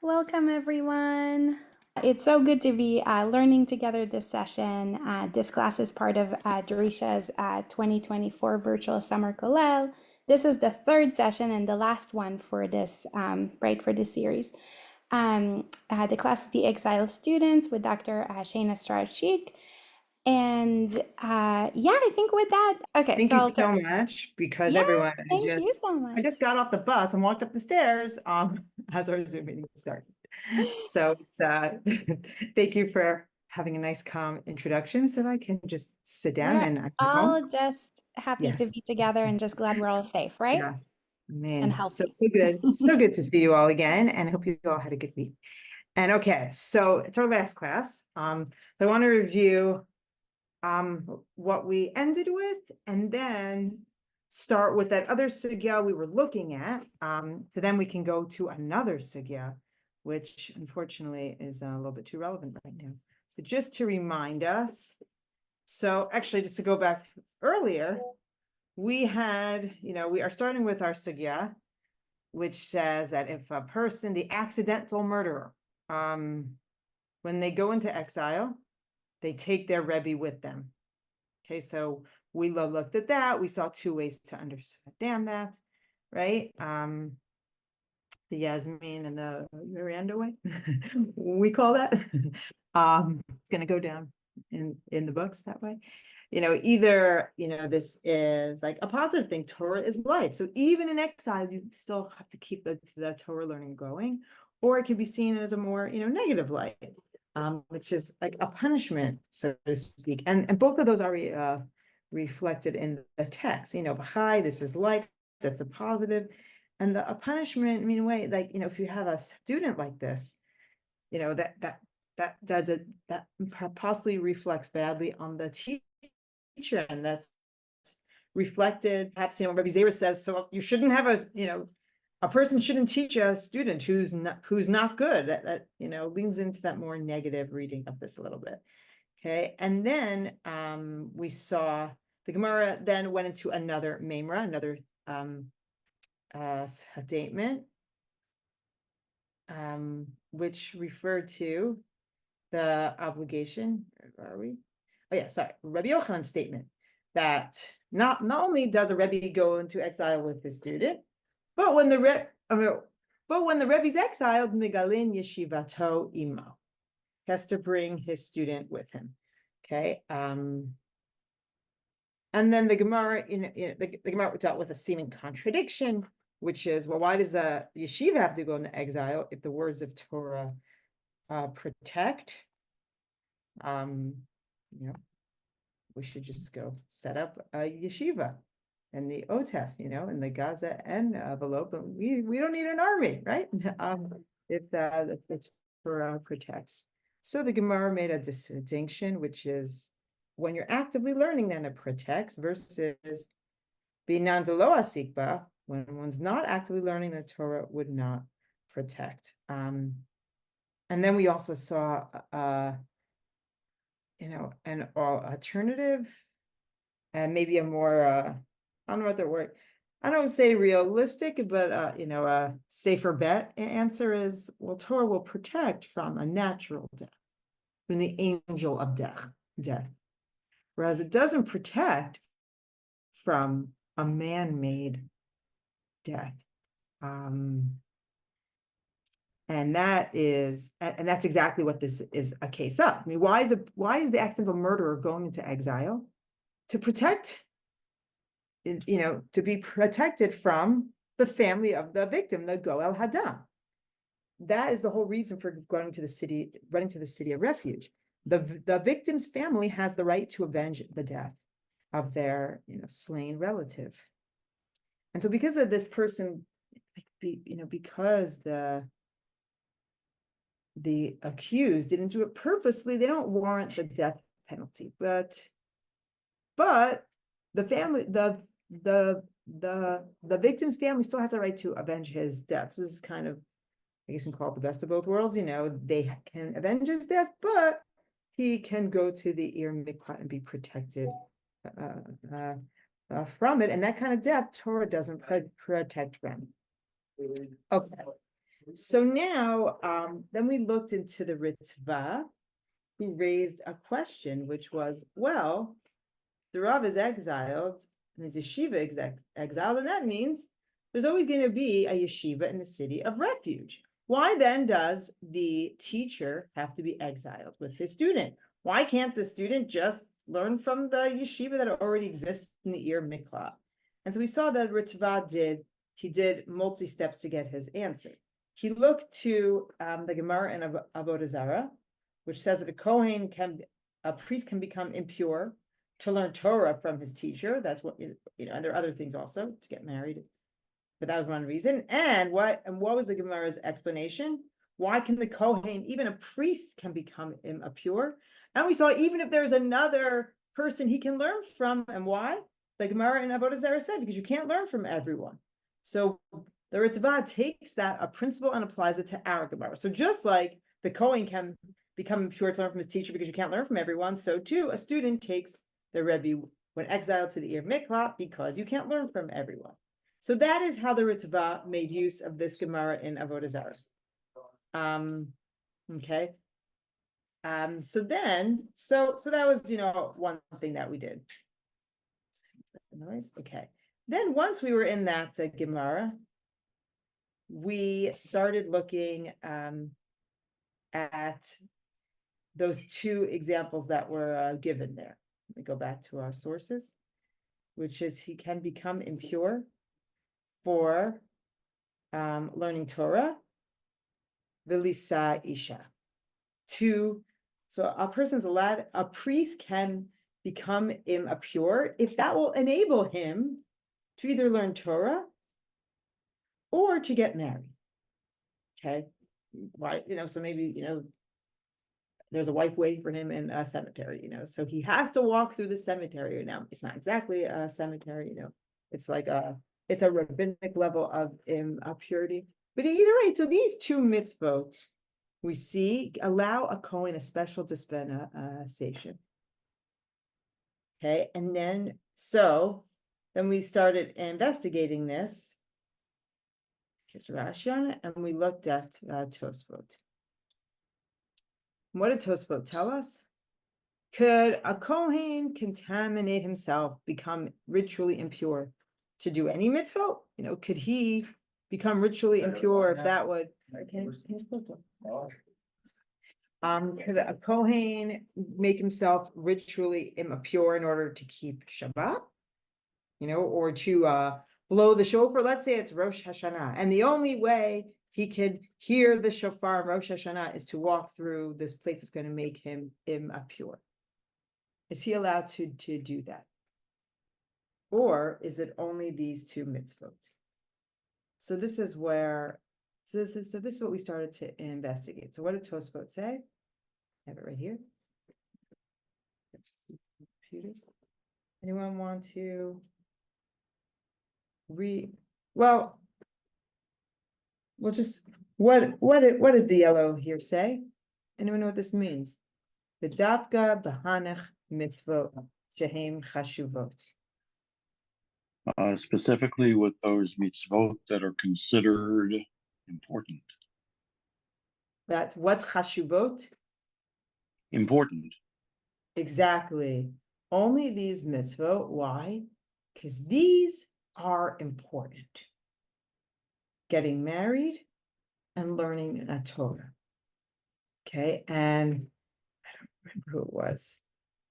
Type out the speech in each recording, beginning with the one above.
Welcome, everyone. It's so good to be learning together this session. This class is part of Dorisha's 2024 Virtual Summer Kollel. This is the third session and the last one for this, for this series. The class is the Exiled Students with Dr. Shana Strauch Schick. And I think with that, okay. Thank so you I'll so much because Yeah, everyone, thank you so much. I just got off the bus and walked up the stairs as our Zoom meeting started. So thank you for having a nice calm introduction so that I can just sit down We're and I'm home. all just happy to Yes, be together and just glad we're all safe, right? yes. And Man, so healthy. good. So good to see you all again, and I hope you all had a good week. And okay, so it's our last class. So I want to review what we ended with, and then start with that other sugya we were looking at. So then we can go to another sugya, which unfortunately is a little bit too relevant right now. But just to remind us, so actually just to go back earlier, we had, we are starting with our sugya, which says that if a person, the accidental murderer, when they go into exile, they take their Rebbe with them. Okay, so we looked at that. We saw two ways to understand that, right? The Yasmin and the Miranda way, we call that. It's going to go down in the books that way. Either, this is like a positive thing. Torah is life. So even in exile, you still have to keep the Torah learning going, or it can be seen as a more, negative light, which is like a punishment, so to speak. And both of those are reflected in the text. B'chai, this is life, that's a positive. And a punishment, I mean, way, like, if you have a student like this, that possibly reflects badly on the teacher, and that's reflected. Perhaps, Rabbi Zera says, so you shouldn't have a person shouldn't teach a student who's not good. That leans into that more negative reading of this a little bit. Okay, and then we saw the Gemara then went into another memra, another statement, which referred to the obligation. Where are we? Oh yeah, sorry. Rabbi Yochanan's statement that not only does a Rebbe go into exile with his student, but when the Rebbe's exiled, Megalin Yeshivato Imo, has to bring his student with him. Okay. And then the Gemara, the Gemara dealt with a seeming contradiction, which is, well, why does a yeshiva have to go into exile if the words of Torah protect? We should just go set up a yeshiva and the OTEF, in the Gaza envelope. We don't need an army, right? If the Torah protects. So the Gemara made a distinction, which is when you're actively learning, then it protects, versus binandolo asikba, when one's not actively learning, the Torah would not protect. And then we also saw an alternative and maybe a more I don't know what the word, I don't say realistic, but a safer bet answer is, well, Torah will protect from a natural death, from the angel of death, whereas it doesn't protect from a man-made death. And that's exactly what this is a case of. I mean, why is the accidental murderer going into exile? To protect, to be protected from the family of the victim, the Goel Hadam. That is the whole reason for running to the city of refuge. The victim's family has the right to avenge the death of their, slain relative. And so because of this person, because the accused didn't do it purposely, they don't warrant the death penalty. But the family, the victim's family still has a right to avenge his death. This is kind of, I guess you can call it the best of both worlds. They can avenge his death, but he can go to the miklat and be protected from it. And that kind of death, Torah doesn't protect from. Okay. So now, then we looked into the Ritva, who raised a question, which was, well, the Rav is exiled, and his yeshiva exiled, and that means there's always going to be a yeshiva in the city of refuge. Why then does the teacher have to be exiled with his student? Why can't the student just learn from the yeshiva that already exists in the iyun Makkot? And so we saw that Ritva did multi-steps to get his answer. He looked to the Gemara in Avodah Zarah, which says that a priest can become impure to learn Torah from his teacher. That's what, and there are other things also, to get married. But that was one reason. And what was the Gemara's explanation? Why can the Kohen, even a priest, can become impure? And we saw even if there's another person he can learn from, and why? The Gemara in Avodah Zarah said, because you can't learn from everyone. So the Ritva takes that a principle and applies it to our Gemara. So just like the Kohen can become impure to learn from his teacher because you can't learn from everyone, so too a student takes the Rebbe when exiled to the iyun Makkot because you can't learn from everyone. So that is how the Ritva made use of this Gemara in Avodah Zarah. Okay. So that was, one thing that we did. Okay. Then once we were in that Gemara, we started looking at those two examples that were given there. Let me go back to our sources, which is he can become impure for learning Torah, Vilisa Isha. So a priest can become impure if that will enable him to either learn Torah or to get married. Okay, why? So maybe there's a wife waiting for him in a cemetery. So he has to walk through the cemetery. Now it's not exactly a cemetery. It's like it's a rabbinic level of purity. But either way, so these two mitzvot we see allow a Kohen a special dispensation. Okay, and then we started investigating this. Here's Rashi on it, and we looked at Tosfot. What did Tosfot tell us? Could a Kohen contaminate himself, become ritually impure to do any mitzvot? Could he become ritually impure if that would? Could a Kohen make himself ritually impure in order to keep Shabbat? Or to blow the shofar? Let's say it's Rosh Hashanah, and the only way he could hear the shofar in Rosh Hashanah is to walk through this place that's going to make him impure. Is he allowed to do that? Or is it only these two mitzvot? So this is where, this is what we started to investigate. So what did Tosfot say? I have it right here. Computers. Anyone want to read? Well, we'll just, what does the yellow here say? Anyone know what this means? The dafka b'hanech mitzvot shehem chashuvot. Specifically with those mitzvot that are considered important. What's chashuvot? Important. Exactly. Only these mitzvot. Why? Because these are important. Getting married and learning a Torah. Okay, and I don't remember who it was.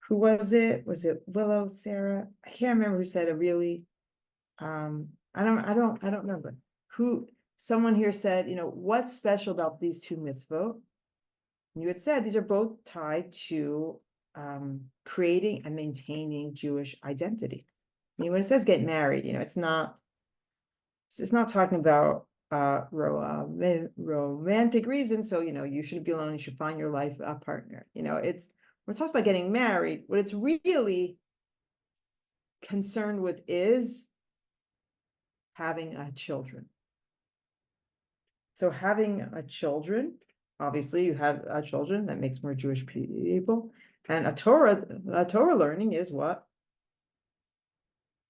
Who was it? Was it Willow, Sarah? I can't remember who said a really. I don't remember who. Someone here said, what's special about these two mitzvot? And you had said these are both tied to creating and maintaining Jewish identity. When it says get married, it's not talking about romantic reasons. So you shouldn't be alone. You should find your life partner. When it talks about getting married, what it's really concerned with is having children. So having children, obviously you have children, that makes more Jewish people. And a Torah learning is what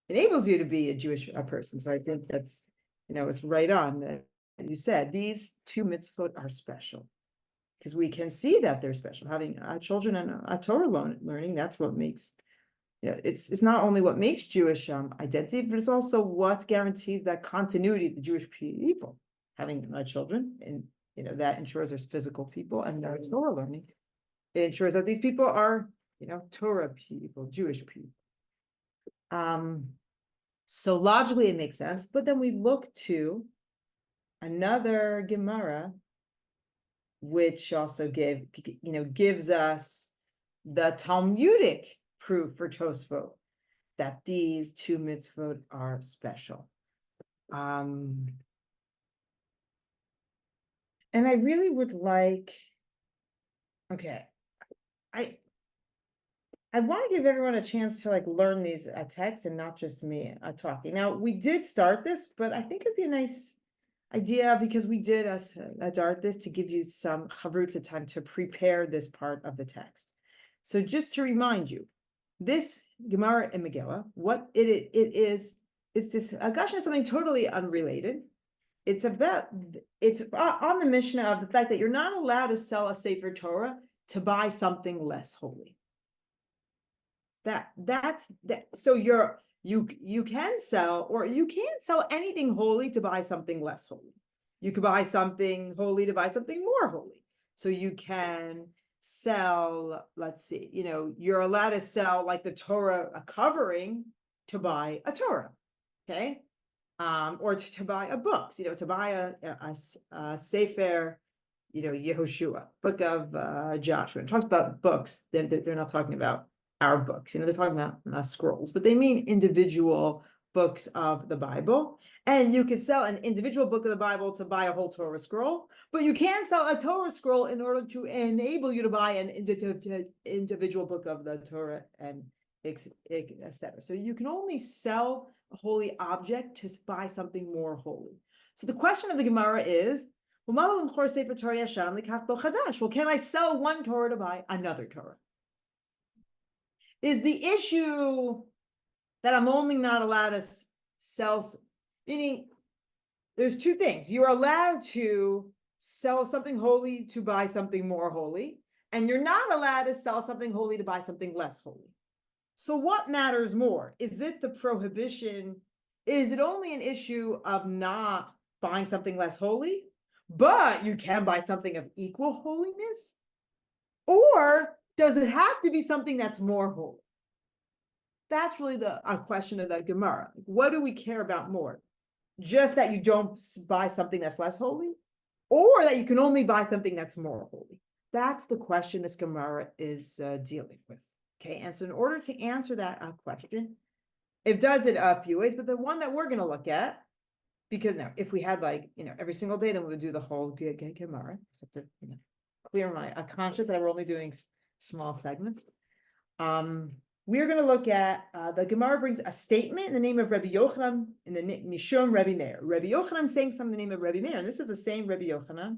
enables you to be a Jewish person. So I think that's, it's right on that you said these two mitzvot are special because we can see that they're special. Having children and Torah learning, that's what makes, it's not only what makes Jewish identity, but it's also what guarantees that continuity of the Jewish people. Having children, and that ensures there's physical people, and Torah learning, it ensures that these people are, Torah people, Jewish people. So logically it makes sense, but then we look to another Gemara, which also gives us the Talmudic proof for Tosfot that these two mitzvot are special. And I really would like, I want to give everyone a chance to learn these texts and not just me talking. Now, we did start this, but I think it'd be a nice idea because we did start this to give you some chavruta time to prepare this part of the text. So just to remind you, this Gemara in Megillah, what it is, it's discussion of something totally unrelated. It's on the Mishnah of the fact that you're not allowed to sell a Sefer Torah to buy something less holy. So you can sell, or you can't sell anything holy to buy something less holy. You could buy something holy to buy something more holy. So you can sell, let's see, you're allowed to sell the Torah, a covering, to buy a Torah, okay? Or to buy a book, to buy a Sefer, Yehoshua, book of Joshua. It talks about books. They're not talking about our books, they're talking about scrolls, but they mean individual books of the Bible. And you could sell an individual book of the Bible to buy a whole Torah scroll, but you can't sell a Torah scroll in order to enable you to buy an individual book of the Torah, and etc. So you can only sell a holy object to buy something more holy. So the question of the Gemara is, well, can I sell one Torah to buy another Torah? Is the issue that I'm only not allowed to sell, meaning there's two things. You're allowed to sell something holy to buy something more holy, and you're not allowed to sell something holy to buy something less holy. So what matters more? Is it the prohibition? Is it only an issue of not buying something less holy, but you can buy something of equal holiness? Or does it have to be something that's more holy? That's really a question of the Gemara. What do we care about more? Just that you don't buy something that's less holy, or that you can only buy something that's more holy? That's the question this Gemara is dealing with. Okay, and so in order to answer that question, it does it a few ways, but the one that we're going to look at, because now if we had every single day, then we would do the whole Gemara. Just have to clear my conscience that we're only doing small segments. We're going to look at the Gemara brings a statement in the name of Rabbi Yochanan in the Mishum Rabbi Meir. Rabbi Yochanan saying something in the name of Rabbi Meir, and this is the same Rabbi Yochanan.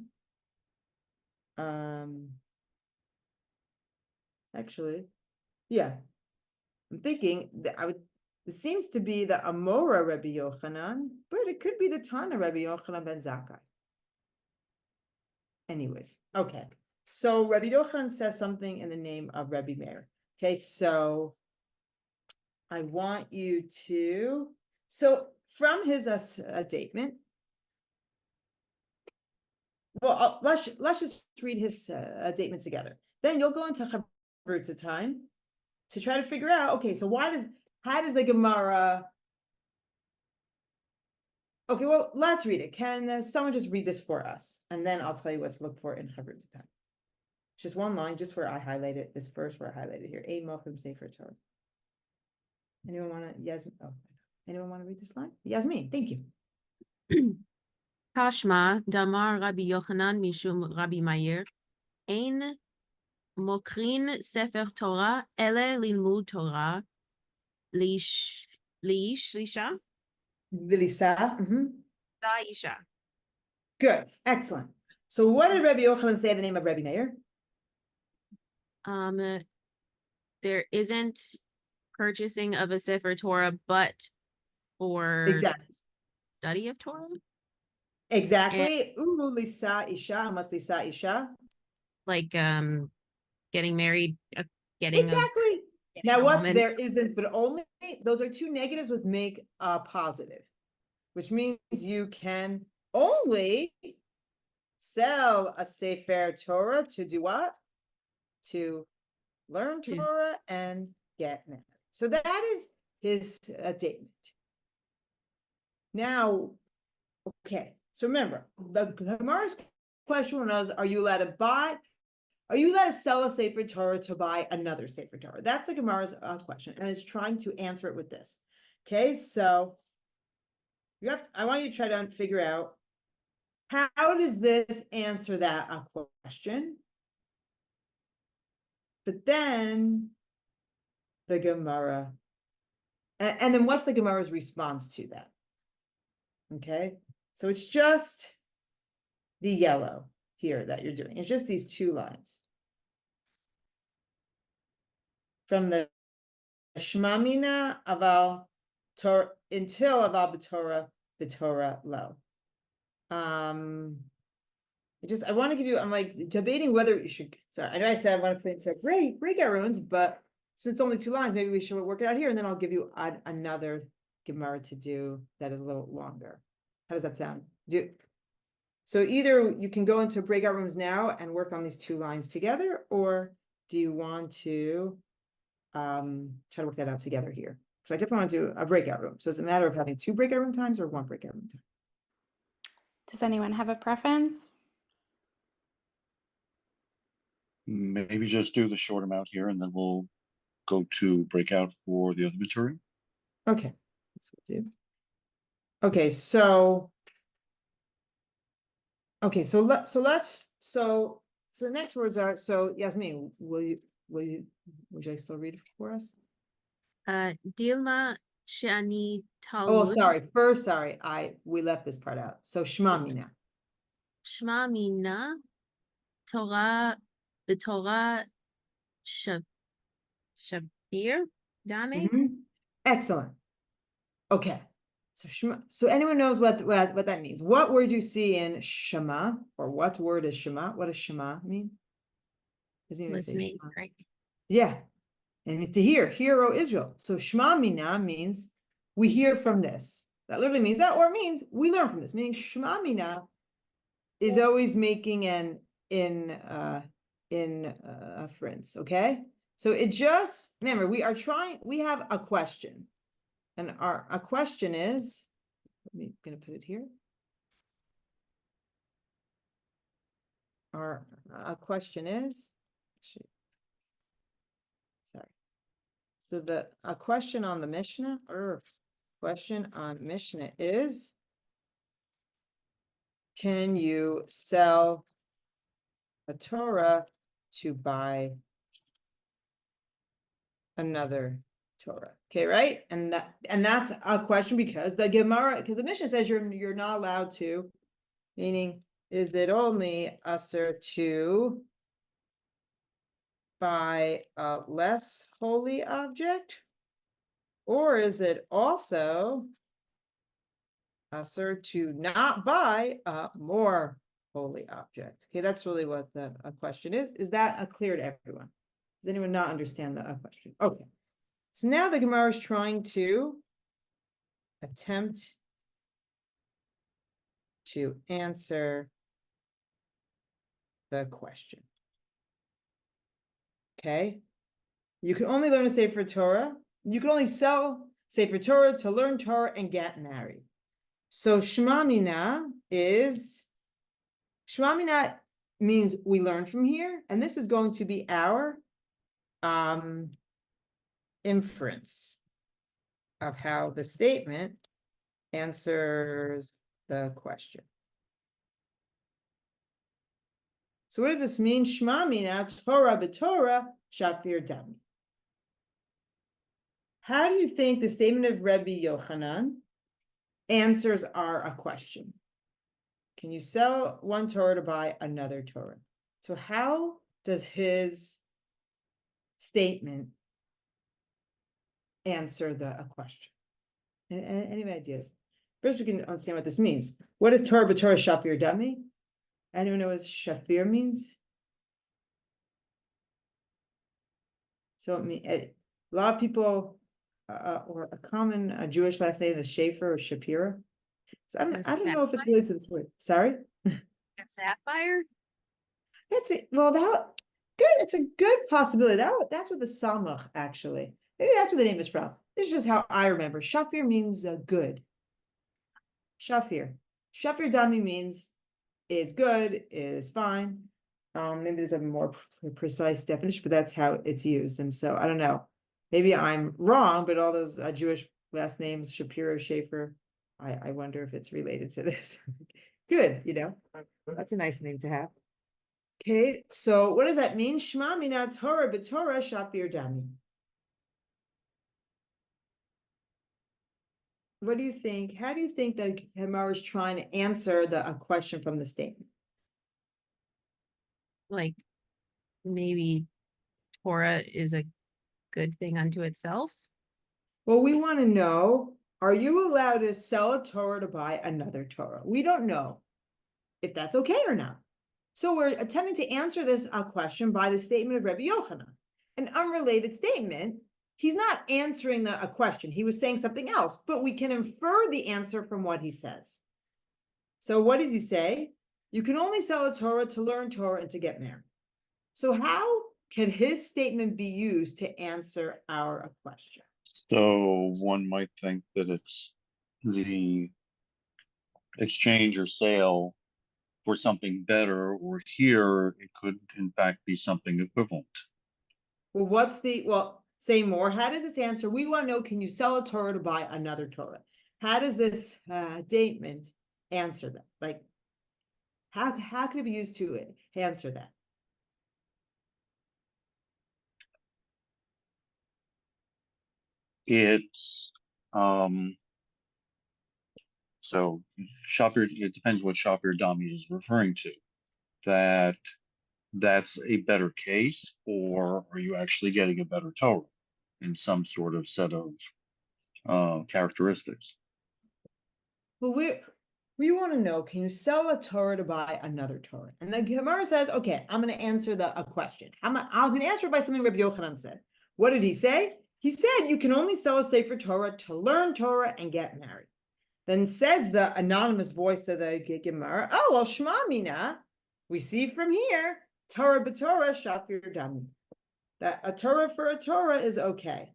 Actually, yeah, I'm thinking that it seems to be the Amora Rabbi Yochanan, but it could be the Tana Rabbi Yochanan ben Zakkai. Anyways, okay. So Rabbi Yochanan says something in the name of Rabbi Meir. Okay, so I want you to, so from his statement, well, let's just read his statement together. Then you'll go into chavruta time to try to figure out, okay, so how does the Gemara, okay, well, let's read it. Can someone just read this for us? And then I'll tell you what to look for in chavruta time. Just one line, just where I highlighted this verse where I highlighted here. Ein mochim sefer Torah. Anyone want to? Anyone want to read this line? Yasmin, thank you. Kashma damar Rabbi Yochanan mishum Rabbi Meir ein mokrin sefer Torah ele lilmud Torah lisha isha. Good, excellent. So what did Rabbi Yochanan say the name of Rabbi Meir? There isn't purchasing of a Sefer Torah, but for Exactly. study of Torah. Exactly. Ooh, Lisa Isha, must Lisa Isha. Like getting married, getting Exactly. getting Now a what's woman. there isn't, but only those are two negatives with make a positive, which means you can only sell a Sefer Torah to do what? To learn Torah and get married. So that is his statement. Now, okay, so remember, the Gemara's question was, are you allowed to sell a Sefer Torah to buy another Sefer Torah? That's the Gemara's question, and it's trying to answer it with this. Okay, so I want you to try to figure out how does this answer that question? But then the Gemara, and then what's the Gemara's response to that? Okay, so it's just the yellow here that you're doing. It's just these two lines. From the Shema Mina aval Torah until aval b'Torah lo. I want to give you, I'm like debating whether you should, sorry, I know I said I want to put into breakout rooms, but since it's only two lines, maybe we should work it out here, and then I'll give you another Gemara to do that is a little longer. How does that sound? So either you can go into breakout rooms now and work on these two lines together, or do you want to try to work that out together here? Because I definitely want to do a breakout room. So it's a matter of having two breakout room times or one breakout room time. Does anyone have a preference? Maybe just do the short amount here, and then we'll go to breakout for the other material. Okay, that's what we'll do. Okay, so the next words are, so Yasmin, would you still read it for us? Dilma Shani Oh, Talmud. sorry, we left this part out. So Shema Mina. Shema Mina Torah b'Torah Shabir Dame. Excellent. Okay. So Shema, so anyone knows what that means? What word you see in Shema, or what word is Shema? What does Shema mean? Listening, right? Yeah. And it means to hear, O Israel. So Shema Mina means we hear from this. That literally means that, or it means we learn from this. Meaning Shema Mina is always making an inference. Okay. So it just, remember, we have a question. And our question is, I'm going to put it here. Our question is, sorry. So a question on the Mishnah, or question on Mishnah is, can you sell a Torah to buy another Torah? Okay, right? And that's a question because the Gemara, because the Mishnah says you're not allowed to, meaning, is it only usher to buy a less holy object? Or is it also usher to not buy a more holy object? Okay, that's really what the question is. Is that clear to everyone? Does anyone not understand the question? Okay. So now the Gemara is trying to attempt to answer the question. Okay. You can only learn a Sefer Torah. You can only sell Sefer Torah to learn Torah and get married. So Shema Mina means we learn from here, and this is going to be our inference of how the statement answers the question. So what does this mean? Shema Mina Torah b'Torah shafir dami. How do you think the statement of Rabbi Yochanan answers a question? Can you sell one Torah to buy another Torah? So how does his statement answer a question? Any ideas? First, we can understand what this means. What is Torah b'Torah shafir dami? Anyone know what shafir means? So a lot of people, or a common Jewish last name is Schaefer or Shapira. So I don't know if it's related to this word. Sorry? A sapphire? That's it. Well, good. It's a good possibility. That's what the Samach actually. Maybe that's where the name is from. This is just how I remember. Shafir means good. Shafir. Shafir dami means is good, is fine. Maybe there's a more precise definition, but that's how it's used. And so I don't know. Maybe I'm wrong, but all those Jewish last names, Shapiro, Schaefer, I wonder if it's related to this. Good, that's a nice name to have. Okay, so what does that mean? Shema mina Torah b'Torah shafir dami. What do you think? How do you think that Gemara is trying to answer a question from the statement? Like maybe Torah is a good thing unto itself. Well, we want to know, are you allowed to sell a Torah to buy another Torah? We don't know if that's okay or not. So we're attempting to answer this question by the statement of Rabbi Yochanan, an unrelated statement. He's not answering a question. He was saying something else, but we can infer the answer from what he says. So what does he say? You can only sell a Torah to learn Torah and to get married. So how can his statement be used to answer our question? So one might think that it's the exchange or sale for something better, or here it could in fact be something equivalent. Well, say more. How does this answer? We want to know, can you sell a Torah to buy another Torah? How does this statement answer that? Like, how can it be used to answer that? It's so shafir, it depends what shafir dami is referring to. That's a better case, or are you actually getting a better Torah in some sort of set of characteristics? Well, we want to know, can you sell a Torah to buy another Torah? And the Gemara says, okay, I'm going to answer a question. I'm going to answer it by something Rabbi Yochanan said. What did he say? He said, you can only sell a Sefer Torah to learn Torah and get married. Then says the anonymous voice of the Gemara, oh, well, Shema Mina, we see from here, Torah b'Torah shafir dami. That a Torah for a Torah is okay.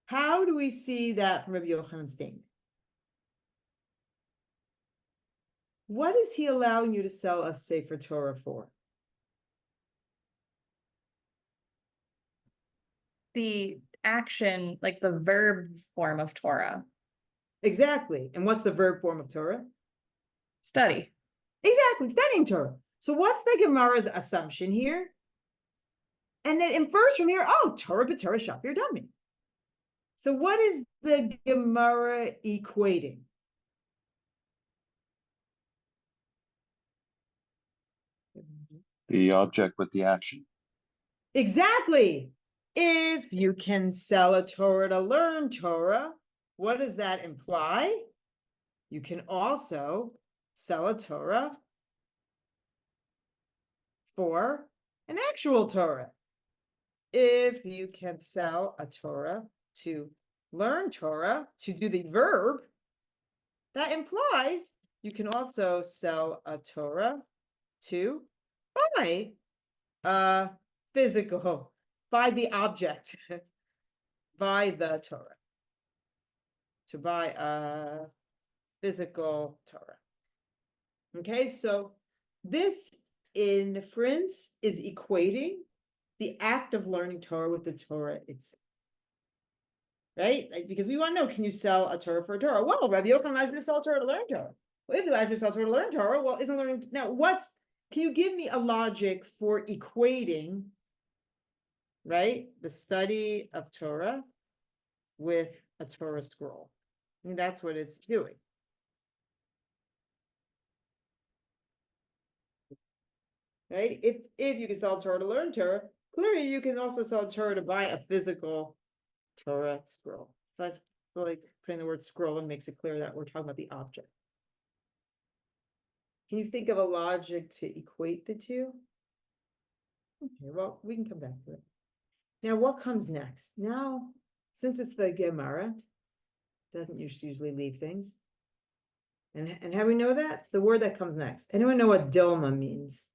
How do we see that from Rabbi Yochanan's statement? What is he allowing you to sell a Sefer Torah for? The action, like the verb form of Torah. Exactly. And what's the verb form of Torah? Study. Exactly, studying Torah. So what's the Gemara's assumption here? And then infers from here, oh, Torah b'Torah shafir dami. So what is the Gemara equating? The object with the action. Exactly. If you can sell a Torah to learn Torah, what does that imply? You can also sell a Torah for an actual Torah. If you can sell a Torah to learn Torah, to do the verb, that implies you can also sell a Torah to buy physical, buy the object, buy the Torah, to buy a physical Torah. Okay, so this inference is equating the act of learning Torah with the Torah itself. Right? Like, because we want to know, can you sell a Torah for a Torah? Well, Rabbi Yochanan allows you to sell a Torah to learn Torah. Well, if he allows you to sell a Torah to learn Torah, well, isn't learning... Now, can you give me a logic for equating, right, the study of Torah with a Torah scroll? I mean, that's what it's doing. Right? If you can sell Torah to learn Torah, clearly you can also sell Torah to buy a physical Torah scroll. So like putting the word scrolling makes it clear that we're talking about the object. Can you think of a logic to equate the two? Okay, well, we can come back to it. Now, what comes next? Now, since it's the Gemara, doesn't usually leave things. And how we know that? The word that comes next. Anyone know what Dilma means?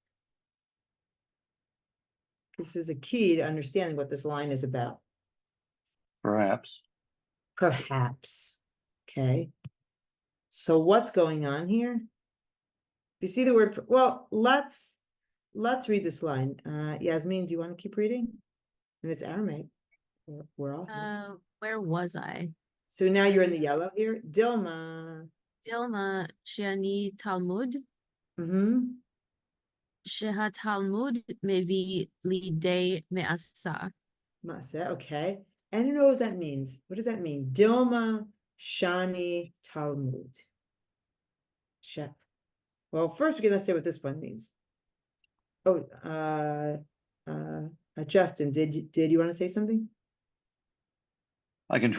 This is a key to understanding what this line is about. Perhaps. Perhaps. Okay. So what's going on here? You see the word, well, let's read this line. Yasmin, do you want to keep reading? And it's Aramaic. We're all here. Where was I? So now you're in the yellow here. Dilma. Dilma Shani Talmud. Mm-hmm. Talmud mevi lidei me'asa. Masa, okay. And who knows what that means? What does that mean? Dilma Shani Talmud. Well, first we're gonna say what this one means. Oh, Justin, did you want to say something? I can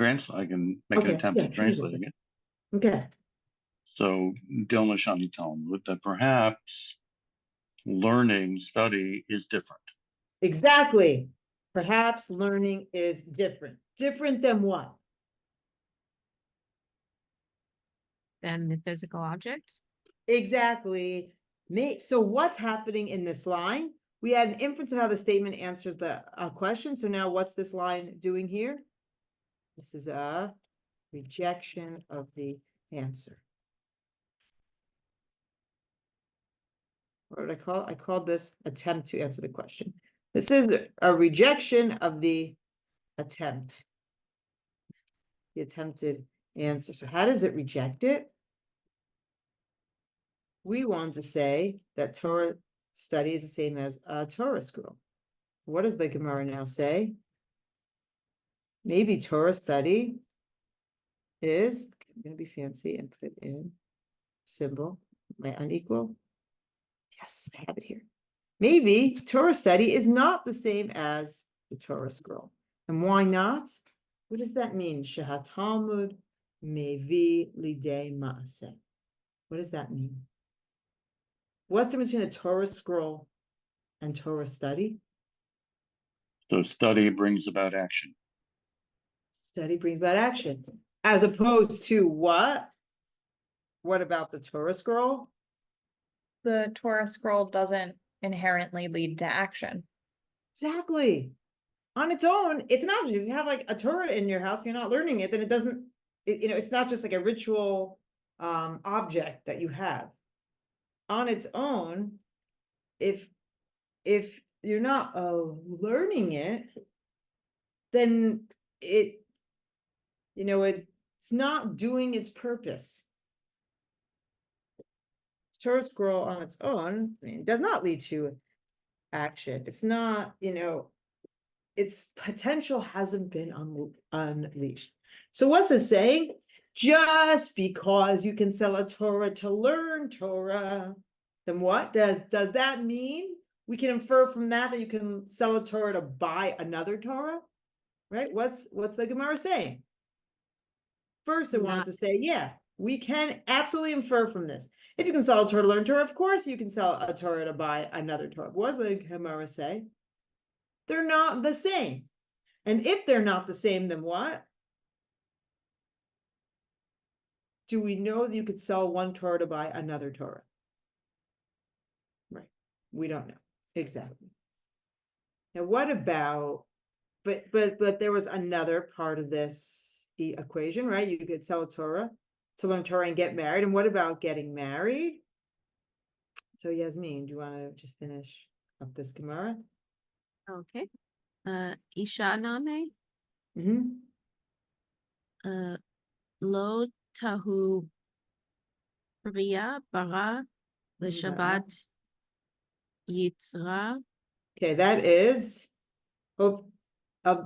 make an attempt at translating it. Okay. So Dilma Shani Talmud, that perhaps learning, study is different. Exactly. Perhaps learning is different. Different than what? Than the physical object. Exactly. So what's happening in this line? We had an inference of how the statement answers the question. So now what's this line doing here? This is a rejection of the answer. What did I call it? I called this attempt to answer the question. This is a rejection of the attempt. The attempted answer. So how does it reject it? We want to say that Torah study is the same as a Torah scroll. What does the Gemara now say? Maybe Torah study is, I'm going to be fancy and put in symbol, my unequal. Yes, I have it here. Maybe Torah study is not the same as the Torah scroll. And why not? What does that mean? Talmud mevi lidei maaseh. What does that mean? What's the difference between a Torah scroll and Torah study? So study brings about action. Study brings about action. As opposed to what? What about the Torah scroll? The Torah scroll doesn't inherently lead to action. Exactly. On its own, it's an option. If you have like a Torah in your house, you're not learning it, then it doesn't, it's not just like a ritual object that you have. On its own, if you're not learning it, then it's not doing its purpose. Torah scroll on its own, does not lead to action. It's not, its potential hasn't been unleashed. So what's it saying? Just because you can sell a Torah to learn Torah, then what does that mean? We can infer from that you can sell a Torah to buy another Torah, right? What's the Gemara saying? First, I wanted to say, yeah, we can absolutely infer from this. If you can sell a Torah to learn Torah, of course you can sell a Torah to buy another Torah. What does the Gemara say? They're not the same. And if they're not the same, then what? Do we know that you could sell one Torah to buy another Torah? Right. We don't know. Exactly. Now, what about, but there was another part of this equation, right? You could sell a Torah to learn Torah and get married. And what about getting married? So Yasmin, do you want to just finish up this Gemara? Okay. Isha name. Lo tahu priya bara l'shabbat yitzra. Okay, that is, I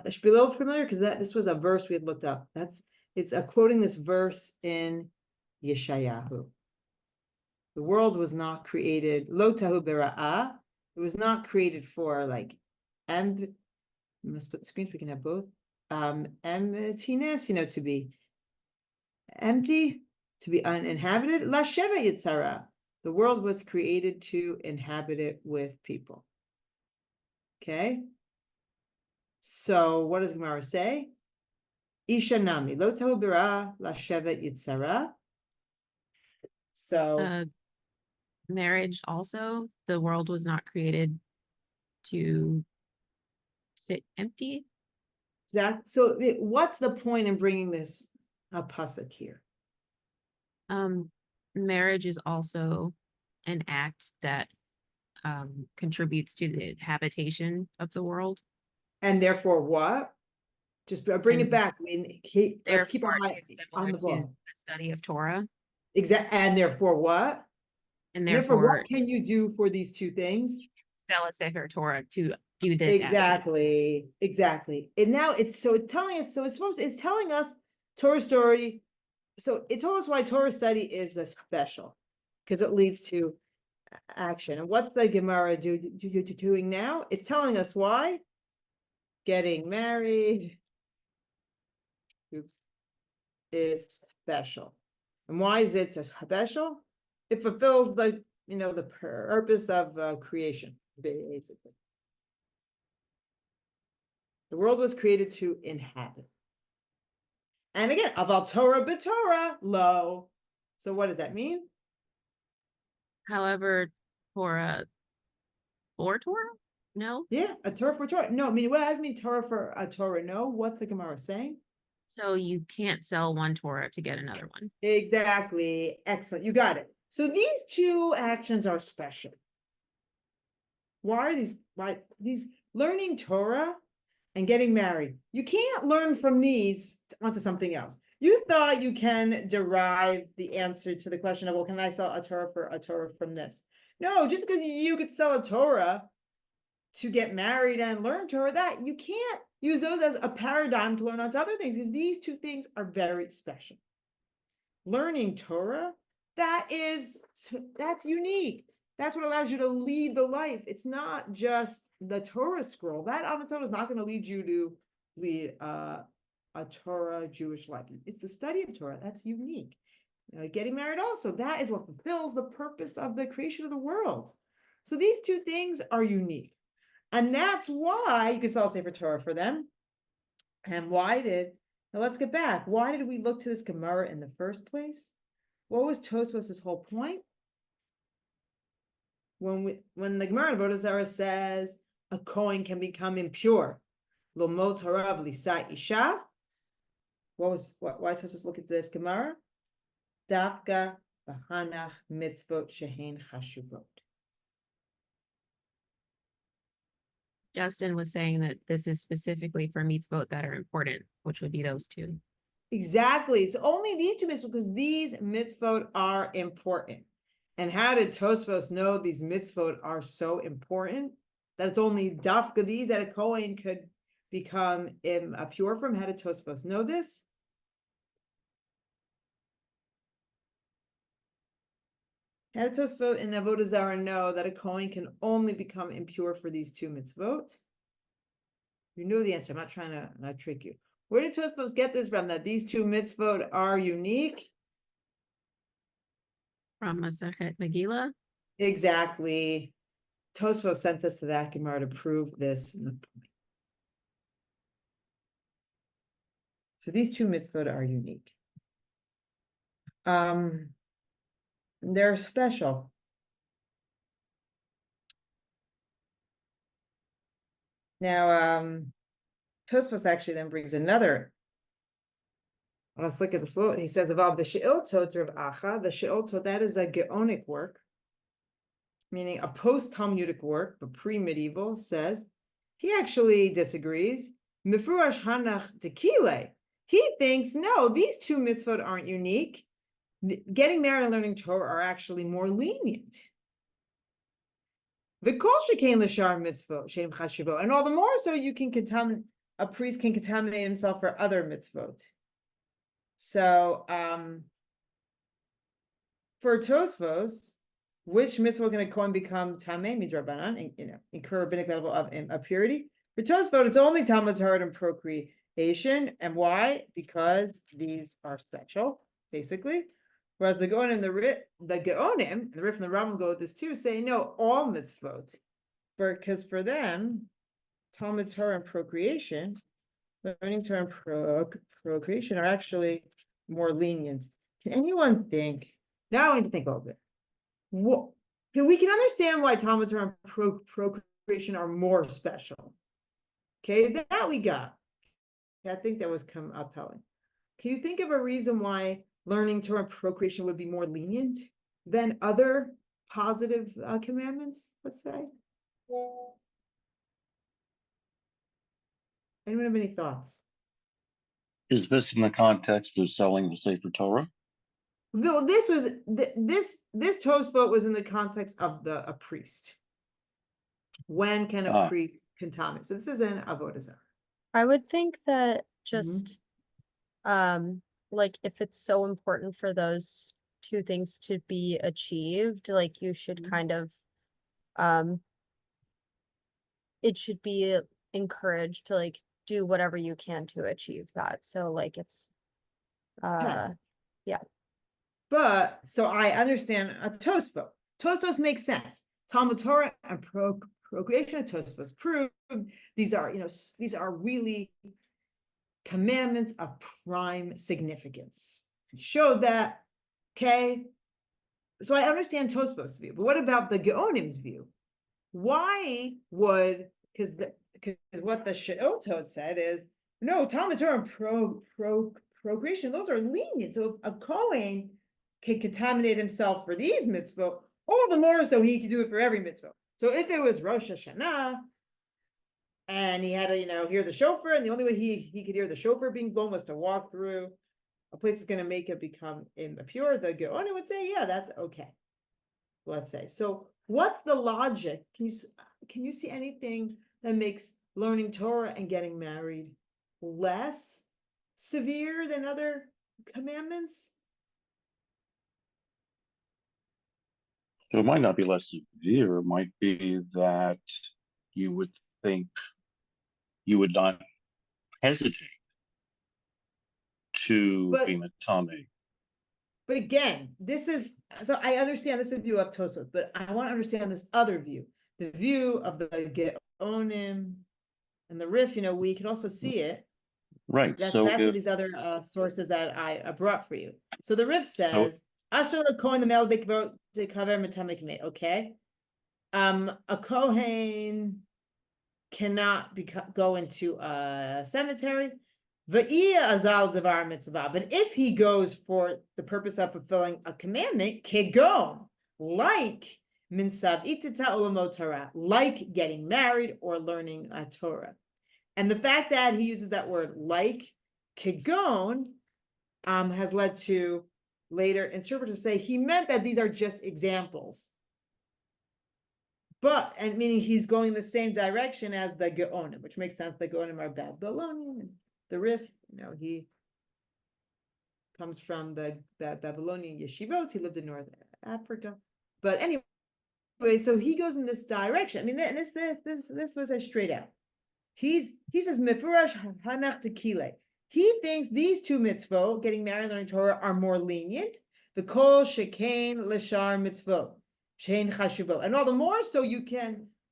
should be a little familiar because this was a verse we had looked up. It's quoting this verse in Yeshayahu. The world was not created, lo tahu bera'ah. It was not created for like, I must put the screen so we can have both. Emptiness, to be empty, to be uninhabited. La sheva yitzara. The world was created to inhabit it with people. Okay. So what does Gemara say? Isha nami lo tahu bira la sheva yitzara. So Marriage also, the world was not created to sit empty. so what's the point in bringing this pasuk here? Marriage is also an act that contributes to the habitation of the world. And therefore what? Just bring it And back. I mean, let's keep our Therefore, eye it's on similar the to ball. the study of Torah, And therefore what? and Therefore, therefore what can you do for these two things? sell a Sefer Torah to do this action. Exactly. And now it's telling us, it's telling us Torah story. So it told us why Torah study is a special, because it leads to action. And what's the Gemara doing now? It's telling us why getting married is special. And why is it so special? It fulfills the purpose of creation, basically. The world was created to inhabit. And again, aval Torah b'Torah lo. So what does that mean? However, Torah for Torah? No. Yeah, a Torah for Torah. No, I mean, what does it mean Torah for a Torah? No, what's the Gemara saying? So you can't sell one Torah to get another one. Exactly. Excellent. You got it. So these two actions are special. Why are these learning Torah and getting married? You can't learn from these onto something else. You thought you can derive the answer to the question of, well, can I sell a Torah for a Torah from this? No, just because you could sell a Torah to get married and learn Torah, that you can't use those as a paradigm to learn onto other things, because these two things are very special. Learning Torah, that's unique. That's what allows you to lead the life. It's not just the Torah scroll. That on its own is not going to lead you to lead a Torah Jewish life. It's the study of Torah that's unique. Getting married also, that is what fulfills the purpose of the creation of the world. So these two things are unique. And that's why you can sell a Sefer Torah for them. And now let's get back. Why did we look to this Gemara in the first place? What was Tosfos' whole point? When the Gemara in Avodah Zarah says a Kohen can become impure, Lomot Torah v'lisa isha. Why Tosfos look at this Gemara? Dafka b'hanach mitzvot shehein chashuvot. Justin was saying that this is specifically for mitzvot that are important, which would be those two. Exactly. It's only these two mitzvot because these mitzvot are important. And how did Tosfos know these mitzvot are so important? That it's only dafka these that a Kohen could become pure from? How did Tosfos know this? How did Tosfos in Avodah Zarah know that a Kohen can only become impure for these two mitzvot? You know the answer. I'm not trying to trick you. Where did Tosfos get this from, that these two mitzvot are unique? From Masechet Megillah. Exactly. Tosfos sent us to that Gemara to prove this. So these two mitzvot are unique. They're special. Now, Tosfos actually then brings another. Let's look at this. He says, "About the she'il tot of Acha, the she'il tot, that is a Gaonic work, meaning a post-Talmudic work, but pre-medieval." Says he actually disagrees. Mifurash hanach tekile. He thinks no, these two mitzvot aren't unique. Getting married and learning Torah are actually more lenient. V'kol shekain l'shar mitzvot she'im chashuvot, and all the more so you can contaminate. A priest can contaminate himself for other mitzvot. So, for Tosfos, which mitzvah can a Kohen become tamei midrabanan, incur rabbinic level of impurity? For Tosfos, it's only Talmud Torah and procreation. And why? Because these are special. basically. Whereas the Geonim, the Geonim, the Rif and the Rambam go with this too, say no, all mitzvot. Because for them, Talmud Torah and procreation, learning Torah and procreation are actually more lenient. Can anyone think? Now I need to think a little bit. What we can understand why Talmud Torah and procreation are more special. Okay, that we got. I think that was compelling. Can you think of a reason why learning Torah and procreation would be more lenient than other positive commandments, let's say? Anyone have any thoughts? Is this in the context of selling the Sefer Torah? Though this was this Tosfot was in the context of a priest. When can a priest contaminate? So this is an avodah zarah. I would think that just like if it's so important for those two things to be achieved, like you should kind of it should be encouraged to like do whatever you can to achieve that. So like it's yeah. But so I understand a Tosfot. Tosfos makes sense. Talmud Torah and procreation of Tosfos prove these are really commandments of prime significance. He showed that, okay? So I understand Tosfos' view, but what about the Geonim's view? Why would, because what the She'otot said is, no, Talmud Torah and procreation, those are lenient. So if a Kohen can contaminate himself for these mitzvot, all the more so he can do it for every mitzvah. So if it was Rosh Hashanah, and he had to, hear the shofar, and the only way he could hear the shofar being blown was to walk through a place that's going to make it become impure, the Geonim would say, yeah, that's okay. Let's say. So what's the logic? Can you see anything that makes learning Torah and getting married less severe than other commandments? So it might not be less severe. It might be that you would think you would not hesitate to be matame. But again, so I understand this is view of Tosfos, but I want to understand this other view, the view of the Geonim and the Rif. We can also see it. Right. That's these other sources that I brought for you. So the Rif says, "Asher lekohen the male bikvot to cover matame." Okay, a Kohen cannot go into a cemetery. But if he goes for the purpose of fulfilling a commandment, kegon, like minsav itita ulamot Torah, like getting married or learning a Torah. And the fact that he uses that word like, kegon, has led to later interpreters say he meant that these are just examples. And meaning he's going the same direction as the Geonim, which makes sense. The Geonim are Babylonian. The Rif, he comes from the Babylonian yeshivot. He lived in North Africa. But anyway, so he goes in this direction. I mean, this was a straight out. He says, Mefurash hanach tekile. He thinks these two mitzvot, getting married and learning Torah, are more lenient. The kol shekain l'shar mitzvot. And all the more so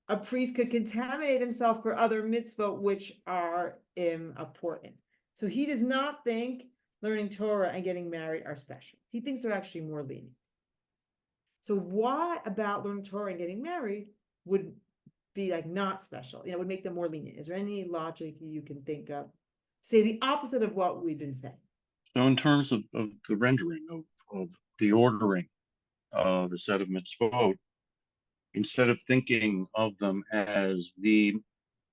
a priest could contaminate himself for other mitzvot which are important. So he does not think learning Torah and getting married are special. He thinks they're actually more lenient. So what about learning Torah and getting married would be like not special? Would make them more lenient. Is there any logic you can think of? Say the opposite of what we've been saying. So in terms of the rendering of the ordering the set of mitzvot, instead of thinking of them as the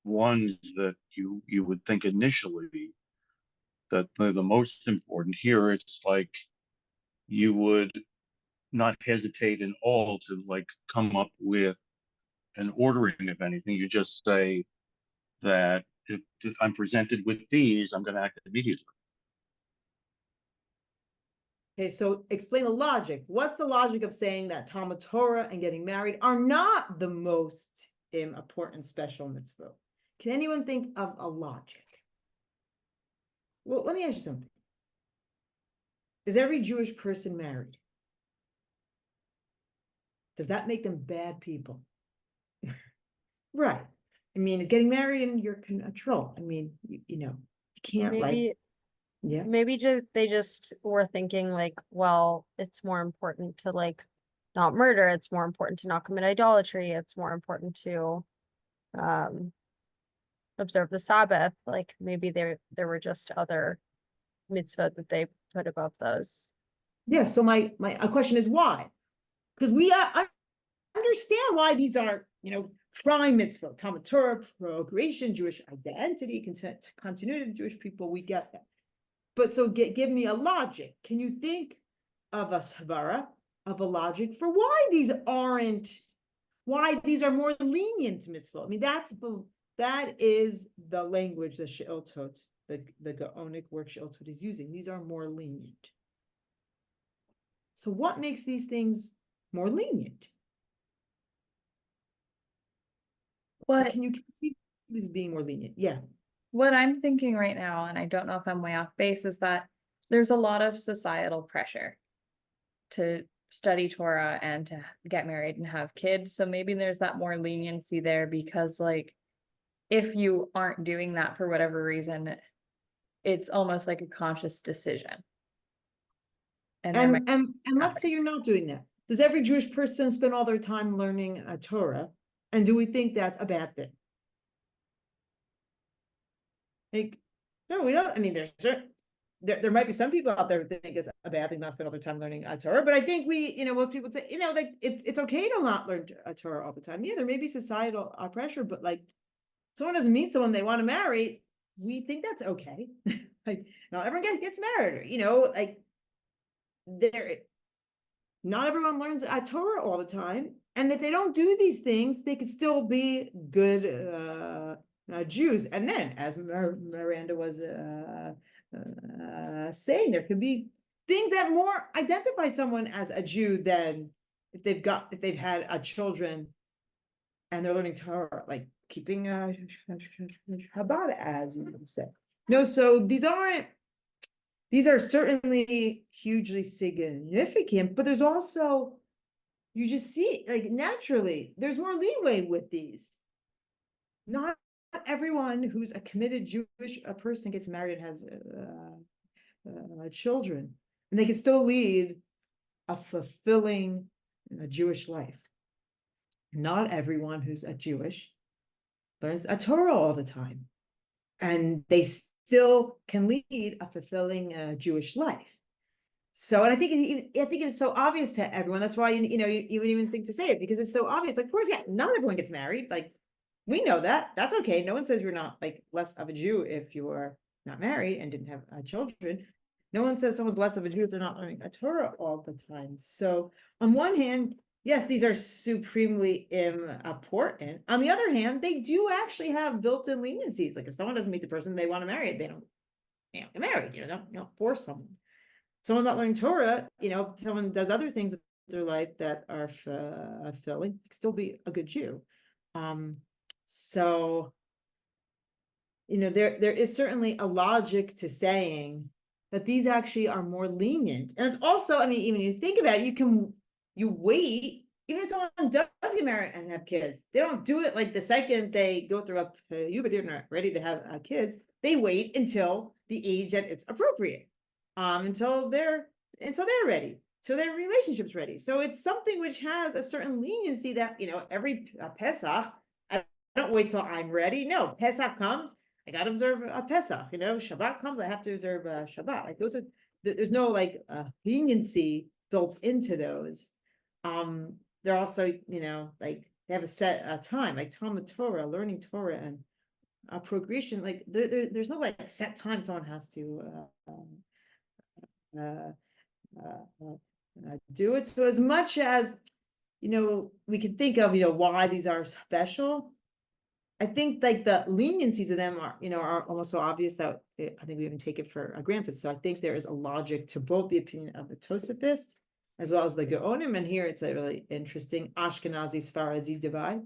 ones that you would think initially that they're the most important, here it's like you would not hesitate at all to come up with an ordering of anything. You just say that if I'm presented with these, I'm going to act immediately. Okay, so explain the logic. What's the logic of saying that Talmud Torah and getting married are not the most important special mitzvah? Can anyone think of a logic? Well, let me ask you something. is every Jewish person married? Does that make them bad people? Right. I mean, is getting married in your control? I mean, you know, you can't Maybe, yeah. maybe they just were thinking like, well, it's more important to like not murder. It's more important to not commit idolatry. It's more important to observe the Sabbath. Like maybe there were just other mitzvot that they put above those. Yeah. So my question is why? Because I understand why these are, you know, prime mitzvah, Talmud Torah, procreation, Jewish identity, continuity of Jewish people. We get that. But so give me a logic. Can you think of a svara, of a logic for why these are more lenient mitzvah? I mean, that is the language the She'iltot, the Gaonic work She'iltot is using. These are more lenient. So what makes these things more lenient? What Can you conceive of these being more lenient? Yeah. what I'm thinking right now, and I don't know if I'm way off base, is that there's a lot of societal pressure to study Torah and to get married and have kids. So maybe there's that more leniency there because like if you aren't doing that for whatever reason, it's almost like a conscious decision. And let's say you're not doing that. Does every Jewish person spend all their time learning a Torah? And do we think that's a bad thing? Like, no, we don't. I mean, there might be some people out there that think it's a bad thing not to spend all their time learning a Torah, but I think most people say, like it's okay to not learn a Torah all the time. Yeah, there may be societal pressure, but like someone doesn't meet someone they want to marry, we think that's okay. Like not everyone gets married, like not everyone learns a Torah all the time. And if they don't do these things, they could still be good Jews. And then, as Miranda was saying, there could be things that more identify someone as a Jew than if they've had children and they're learning Torah, like keeping Chabad, as you say. No, so these are certainly hugely significant, but there's also, you just see, like naturally, there's more leeway with these. Not everyone who's a committed Jewish person gets married and has children, and they can still lead a fulfilling Jewish life. Not everyone who's a Jewish learns a Torah all the time, and they still can lead a fulfilling Jewish life. So, and I think it's so obvious to everyone. That's why you would even think to say it, because it's so obvious. Like, of course, yeah, not everyone gets married. Like, we know that. That's okay. No one says you're not like less of a Jew if you are not married and didn't have children. No one says someone's less of a Jew if they're not learning a Torah all the time. So, on one hand, yes, these are supremely important. On the other hand, they do actually have built-in leniencies. Like, if someone doesn't meet the person they want to marry, they don't get married. Don't force someone. Someone's not learning Torah, if someone does other things with their life that are fulfilling, still be a good Jew. So, there is certainly a logic to saying that these actually are more lenient. And it's also, I mean, even if you think about it, you wait, even if someone does get married and have kids, they don't do it like the second they go through puberty, they're not ready to have kids. They wait until the age that it's appropriate. Until they're ready, so their relationship's ready. So it's something which has a certain leniency that, every Pesach, I don't wait till I'm ready. No, Pesach comes, I got to observe a Pesach, Shabbat comes, I have to observe Shabbat. Like there's no like leniency built into those. They're also, like they have a set time, like Talmud Torah, learning Torah and procreation, like there's no like set time someone has to do it. So as much as we can think of why these are special, I think like the leniencies of them are almost so obvious that I think we even take it for granted. So I think there is a logic to both the opinion of the Tosafist as well as the Gaonim, and here it's a really interesting Ashkenazi Sfaradi divide.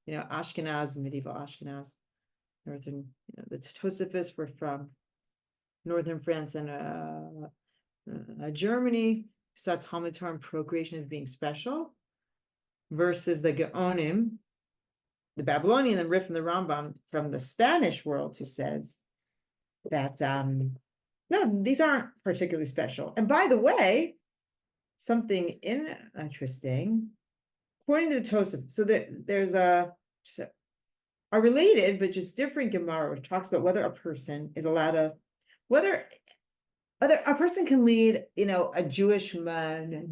Ashkenaz, medieval Ashkenaz, northern, the Tosafists were from northern France and Germany, saw Talmud Torah and procreation as being special, versus the Gaonim, the Babylonian, the Rif and the Rambam from the Spanish world, who says that no, these aren't particularly special. And by the way, something interesting, according to the Tosaf, so there's a related but just different Gemara which talks about whether a person is allowed to, whether a person can lead, a Jewish monastic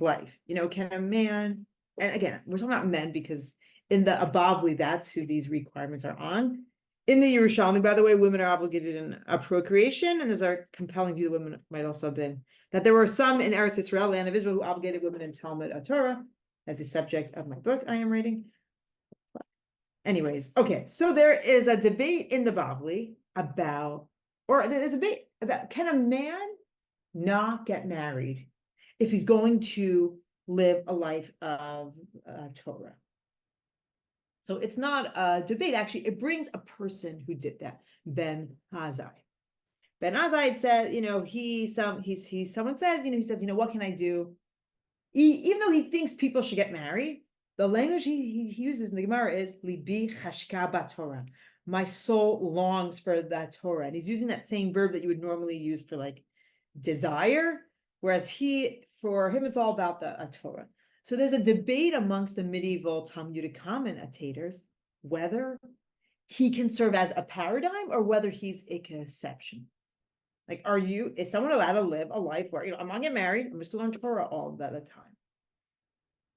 life. Can a man, and again, we're talking about men because in the Abavli, that's who these requirements are on. In the Yerushalmi, by the way, women are obligated in a procreation, and there's a compelling view that women might also have been, that there were some in Eretz Israel, land of Israel, who obligated women in Talmud Torah, as the subject of my book I am writing. Anyways, okay, so there is a debate in the Bavli about, or there's a debate about, can a man not get married if he's going to live a life of Torah? So it's not a debate, actually, it brings a person who did that, Ben Azai. Ben Azai said, someone says, he says, what can I do? Even though he thinks people should get married, the language he uses in the Gemara is libi chashka baTorah. My soul longs for that Torah. And he's using that same verb that you would normally use for like desire, whereas for him, it's all about the Torah. So there's a debate amongst the medieval Talmudic commentators whether he can serve as a paradigm or whether he's an exception. Like, is someone allowed to live a life where, I'm gonna get married, I'm just gonna learn Torah all the time?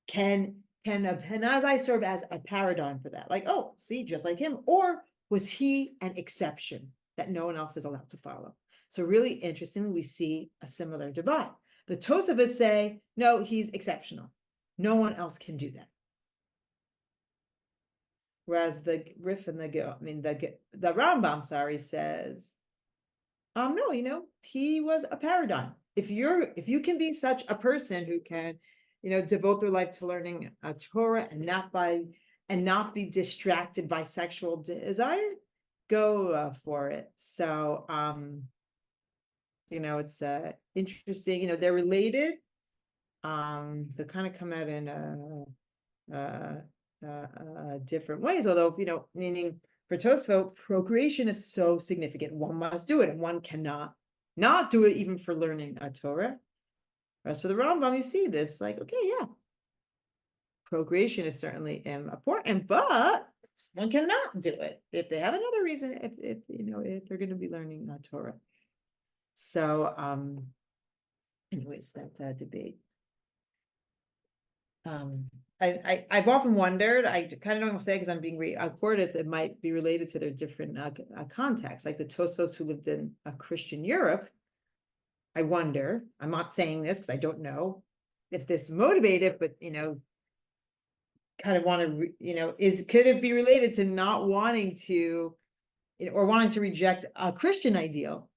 Can a Penazai serve as a paradigm for that? Like, oh, see, just like him, or was he an exception that no one else is allowed to follow? So really interestingly, we see a similar debate. The Tosafos say, no, he's exceptional. No one else can do that. Whereas the Rif and the Rambam, says, no, he was a paradigm. If you can be such a person who can, devote their life to learning Torah and not be distracted by sexual desire, go for it. So, it's interesting. They're related. They kind of come out in different ways. Although, meaning for Tosfot, procreation is so significant. One must do it, and one cannot not do it even for learning Torah. Whereas for the Rambam, you see this, like, okay, yeah, procreation is certainly important, but one cannot do it if they have another reason, if they're going to be learning Torah. So, anyways, that debate. I've often wondered, I kind of don't want to say because I'm being recorded, that might be related to their different contexts, like the Tosfos who lived in Christian Europe. I wonder, I'm not saying this because I don't know if this motivated, but, kind of want to, could it be related to not wanting to, or wanting to reject a Christian ideal?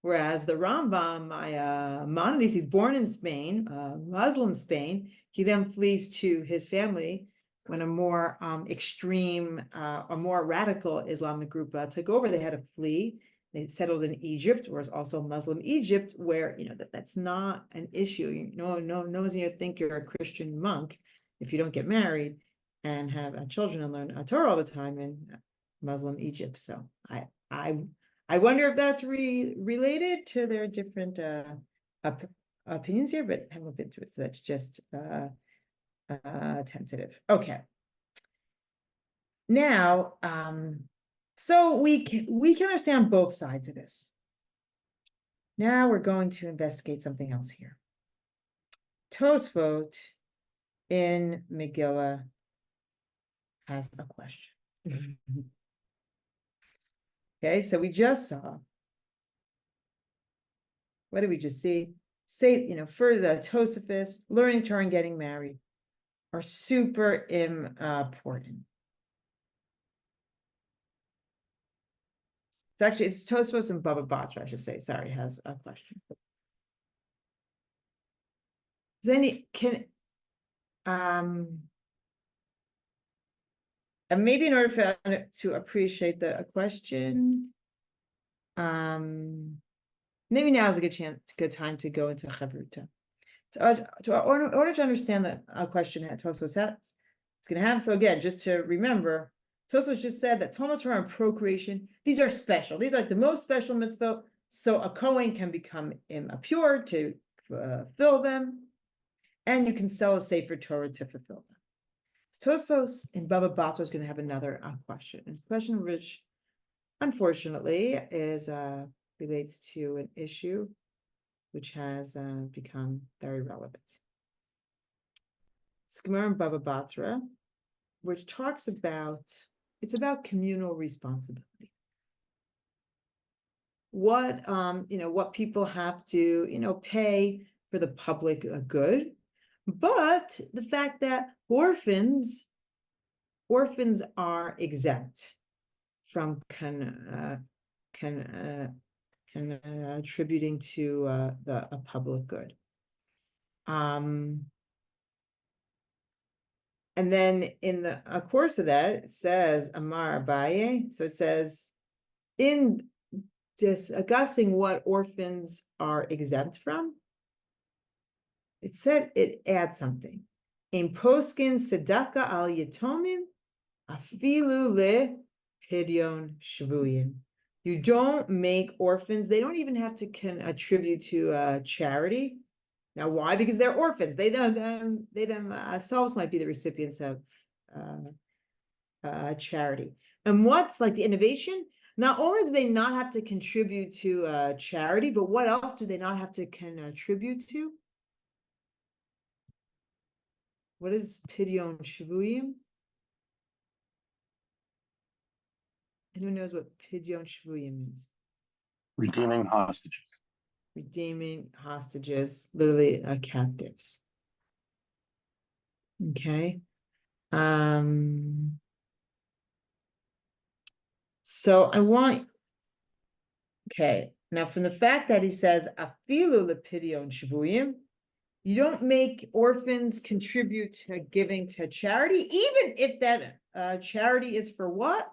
Whereas the Rambam, Maimonides, he's born in Spain, Muslim Spain. He then flees to his family when a more extreme, a more radical Islamic group took over. They had to flee. They settled in Egypt, whereas also Muslim Egypt, where that's not an issue. No one's going to think you're a Christian monk if you don't get married and have children and learn Torah all the time in Muslim Egypt. So I wonder if that's related to their different opinions here, but I haven't looked into it, so that's just tentative. Okay. Now, so we can understand both sides of this. Now we're going to investigate something else here. Tosfot in Megillah has a question. Okay, so we just saw, what did we just see? Say, for the Tosafos, learning Torah and getting married are super important. It's Tosfos and Baba Batra, I should say. Sorry, has a question. And maybe in order to appreciate the question, maybe now is a good time to go into Chavruta. In order to understand the question that Tosfos has, it's going to have. So again, just to remember, Tosfos just said that Talmud Torah and procreation, these are special. These are like the most special mitzvot. So a Kohen can become pure to fulfill them, and you can sell a Sefer Torah to fulfill them. Tosfos in Baba Batra is going to have another question. And this question, which unfortunately is relates to an issue which has become very relevant. It's Gemara in Baba Batra, which talks about, it's about communal responsibility. What what people have to pay for the public good, but the fact that orphans are exempt from contributing to a public good. And then in the course of that, it says Amar Abaye. So it says, in discussing what orphans are exempt from, it said it adds something. In poskin tzedaka al yatomim afilu le pidyon shvuyim. You don't make orphans, they don't even have to contribute to charity. Now, why? Because they're orphans. They themselves might be the recipients of charity. And what's like the innovation? Not only do they not have to contribute to charity, but what else do they not have to contribute to? What is pidyon shvuyim? Anyone knows what pidyon shvuyim is? Redeeming hostages. Redeeming hostages, literally captives. Okay. So I want, okay, now from the fact that he says afilu lepidyon shvuyim, you don't make orphans contribute to giving to charity, even if that charity is for what?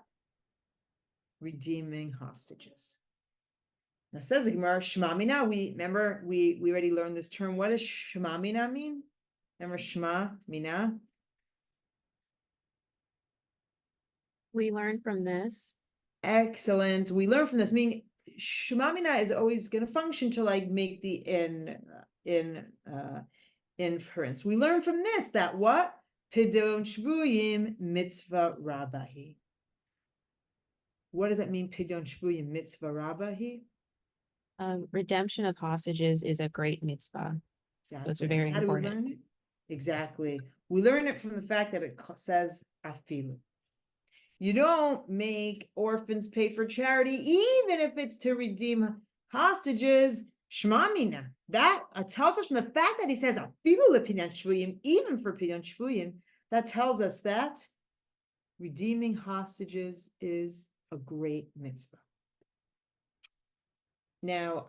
Redeeming hostages. Now says the Gemara, Shema Mina. We already learned this term. What does Shema Mina mean? Remember Shema Mina? We learn from this. Excellent. We learn from this. Meaning Shema Mina is always going to function to like make the inference. We learn from this that what? Pidyon shvuyim mitzvah rabahi. What does that mean? Pidyon shvuyim mitzvah rabahi? Redemption of hostages is a great mitzvah. Exactly. So it's very How important. do we learn it? Exactly. We learn it from the fact that it says afilu. You don't make orphans pay for charity, even if it's to redeem hostages. Shema Mina. That tells us from the fact that he says afilu lepidyon shvuyim, even for pidyon shvuyim, that tells us that redeeming hostages is a great mitzvah. Now,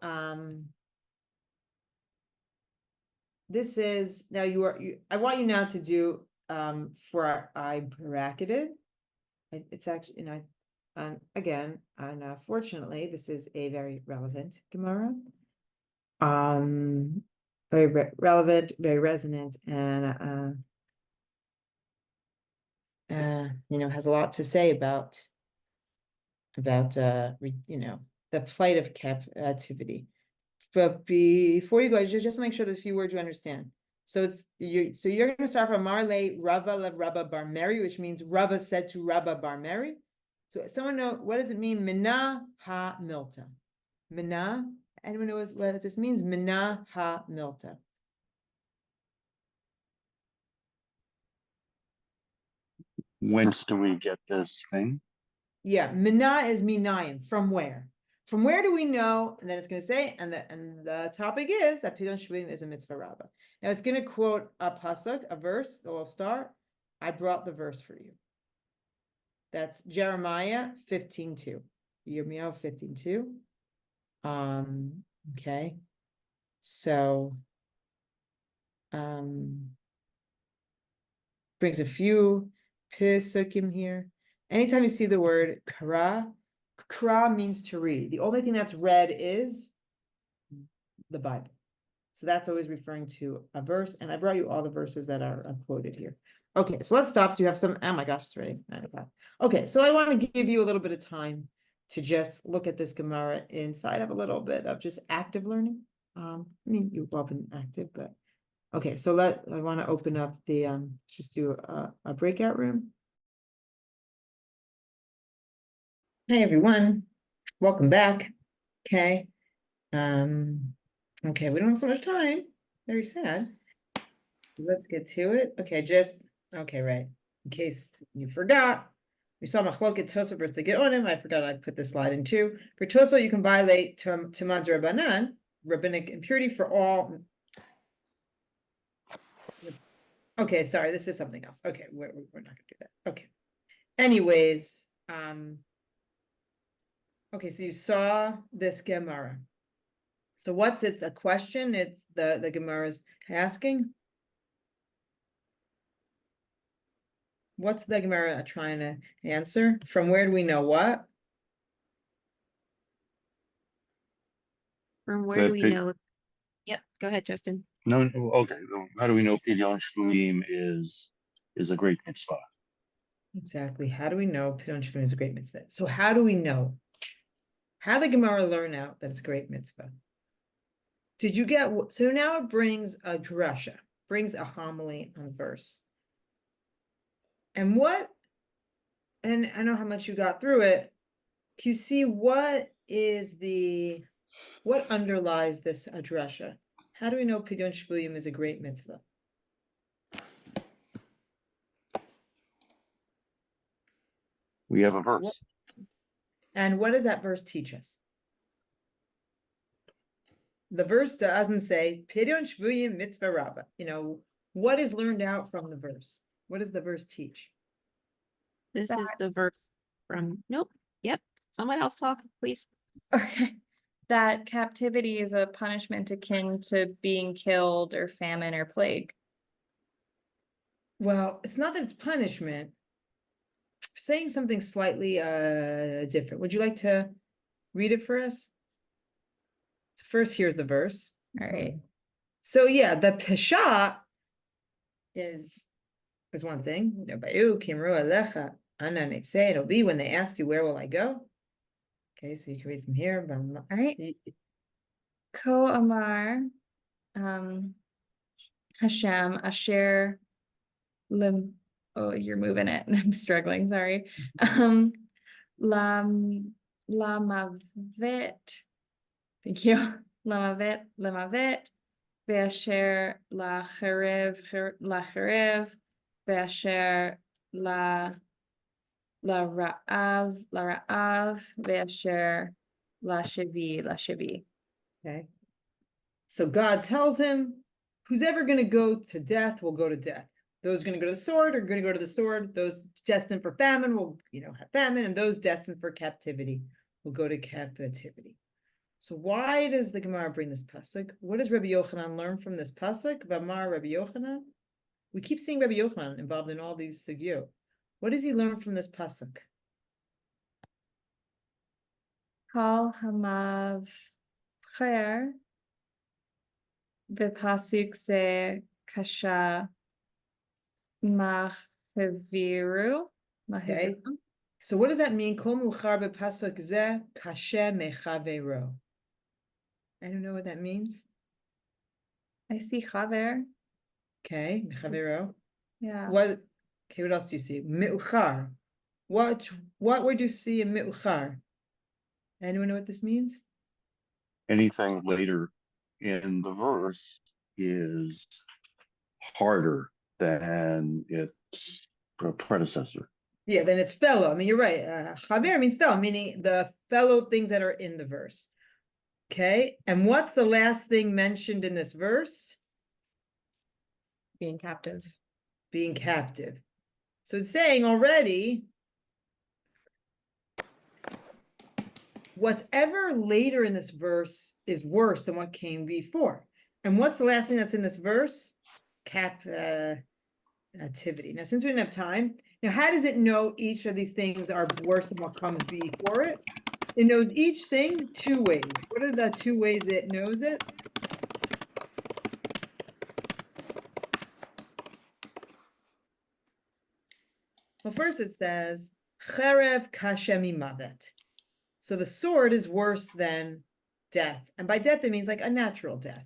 this is now I want you now to do for I bracketed. It's actually, again, unfortunately, this is a very relevant Gemara. Very relevant, very resonant, and has a lot to say about the plight of captivity. But before you go, just make sure there's a few words you understand. So you're going to start from Marle Rava le Rabba Bar Meri, which means Rava said to Rabba Bar Meri. So someone know, what does it mean? Mina ha milta. Mina. Anyone knows what this means? Mina ha milta. Whence do we get this thing? Yeah, mina is minayim. From where? From where do we know? And then it's going to say, and the topic is that pidyon shvuyim is a mitzvah rabbah. Now it's going to quote a pasuk, a verse that will start. I brought the verse for you. That's Jeremiah 15:2. Jeremiah 15:2. Okay. So brings a few pisukim here. Anytime you see the word kara means to read. The only thing that's read is the Bible. So that's always referring to a verse, and I brought you all the verses that are quoted here. Okay, so let's stop. So you have some, oh my gosh, it's ready. 9 o'clock. Okay, so I want to give you a little bit of time to just look at this Gemara inside of a little bit of just active learning. I mean, you've all been active, but okay, so I want to open up the, just do a breakout room. Hey, everyone, welcome back. Okay. Okay, we don't have so much time. Very sad. Let's get to it. Okay, okay, right. In case you forgot, we saw Machloket Tosfot versus the Geonim. I forgot I put this slide in too. For Tosfot, you can violate Tamad Rabbanan, rabbinic impurity for all. Okay, sorry, this is something else. Okay, we're not gonna do that. Okay. Anyways, okay, so you saw this Gemara. So it's a question? It's the Gemara's asking. What's the Gemara trying to answer? From where do we know what? From where do we know? Yep, go ahead, Justin. No, okay. How do we know Pidyon Shvuim is a great mitzvah? Exactly. How do we know Pidyon Shvuim is a great mitzvah? So how do we know? How did the Gemara learn out that it's a great mitzvah? Did you get, so now it brings a drasha, brings a homily on a verse. And and I know how much you got through it. Can you see what underlies this drasha? How do we know Pidyon Shvuim is a great mitzvah? We have a verse. And what does that verse teach us? The verse doesn't say Pidyon Shvuim mitzvah rabbah. You know, what is learned out from the verse? What does the verse teach? This is the verse from, nope, yep, someone else talk, please. Okay. That captivity is a punishment akin to being killed or famine or plague. Well, it's not that it's punishment. Saying something slightly different. Would you like to read it for us? So first, here's the verse. All right. So yeah, the pesha is one thing. You know, it'll be when they ask you, where will I go? Okay, so you can read from here. All right. Ko Amar Hashem Asher Lim. Oh, you're moving it. I'm struggling. Sorry. Lamavet. Thank you. Lamavet. Ve'asher lacharev. Ve'asher Ra'av. Ve'asher Lashivi. Okay. So God tells him, who's ever going to go to death will go to death. Those going to go to the sword are going to go to the sword. Those destined for famine will, have famine, and those destined for captivity will go to captivity. So why does the Gemara bring this pasuk? What does Rabbi Yochanan learn from this pasuk? V'amar Rabbi Yochanan. We keep seeing Rabbi Yochanan involved in all these sugyot. What does he learn from this pasuk? Kol hamav cher v'pasuk ze kasha machaviru. Okay. So what does that mean? Kol muchar b'pasuk ze kashe mechavero. I don't know what that means. I see chaver. Okay, mechavero. Yeah. What? Okay, what else do you see? Mi'uchar. What word do you see in mi'uchar? Anyone know what this means? Anything later in the verse is harder than its predecessor. Yeah, then it's fellow. I mean, you're right. Chaver means fellow, meaning the fellow things that are in the verse. Okay, and what's the last thing mentioned in this verse? Being captive. Being captive. So it's saying already, what's ever later in this verse is worse than what came before. And what's the last thing that's in this verse? Captivity. Now, since we didn't have time, now how does it know each of these things are worse than what comes before it? It knows each thing 2 ways. What are the 2 ways it knows it? Well, first it says, cherev kashem imavet. So the sword is worse than death. And by death, it means like a natural death.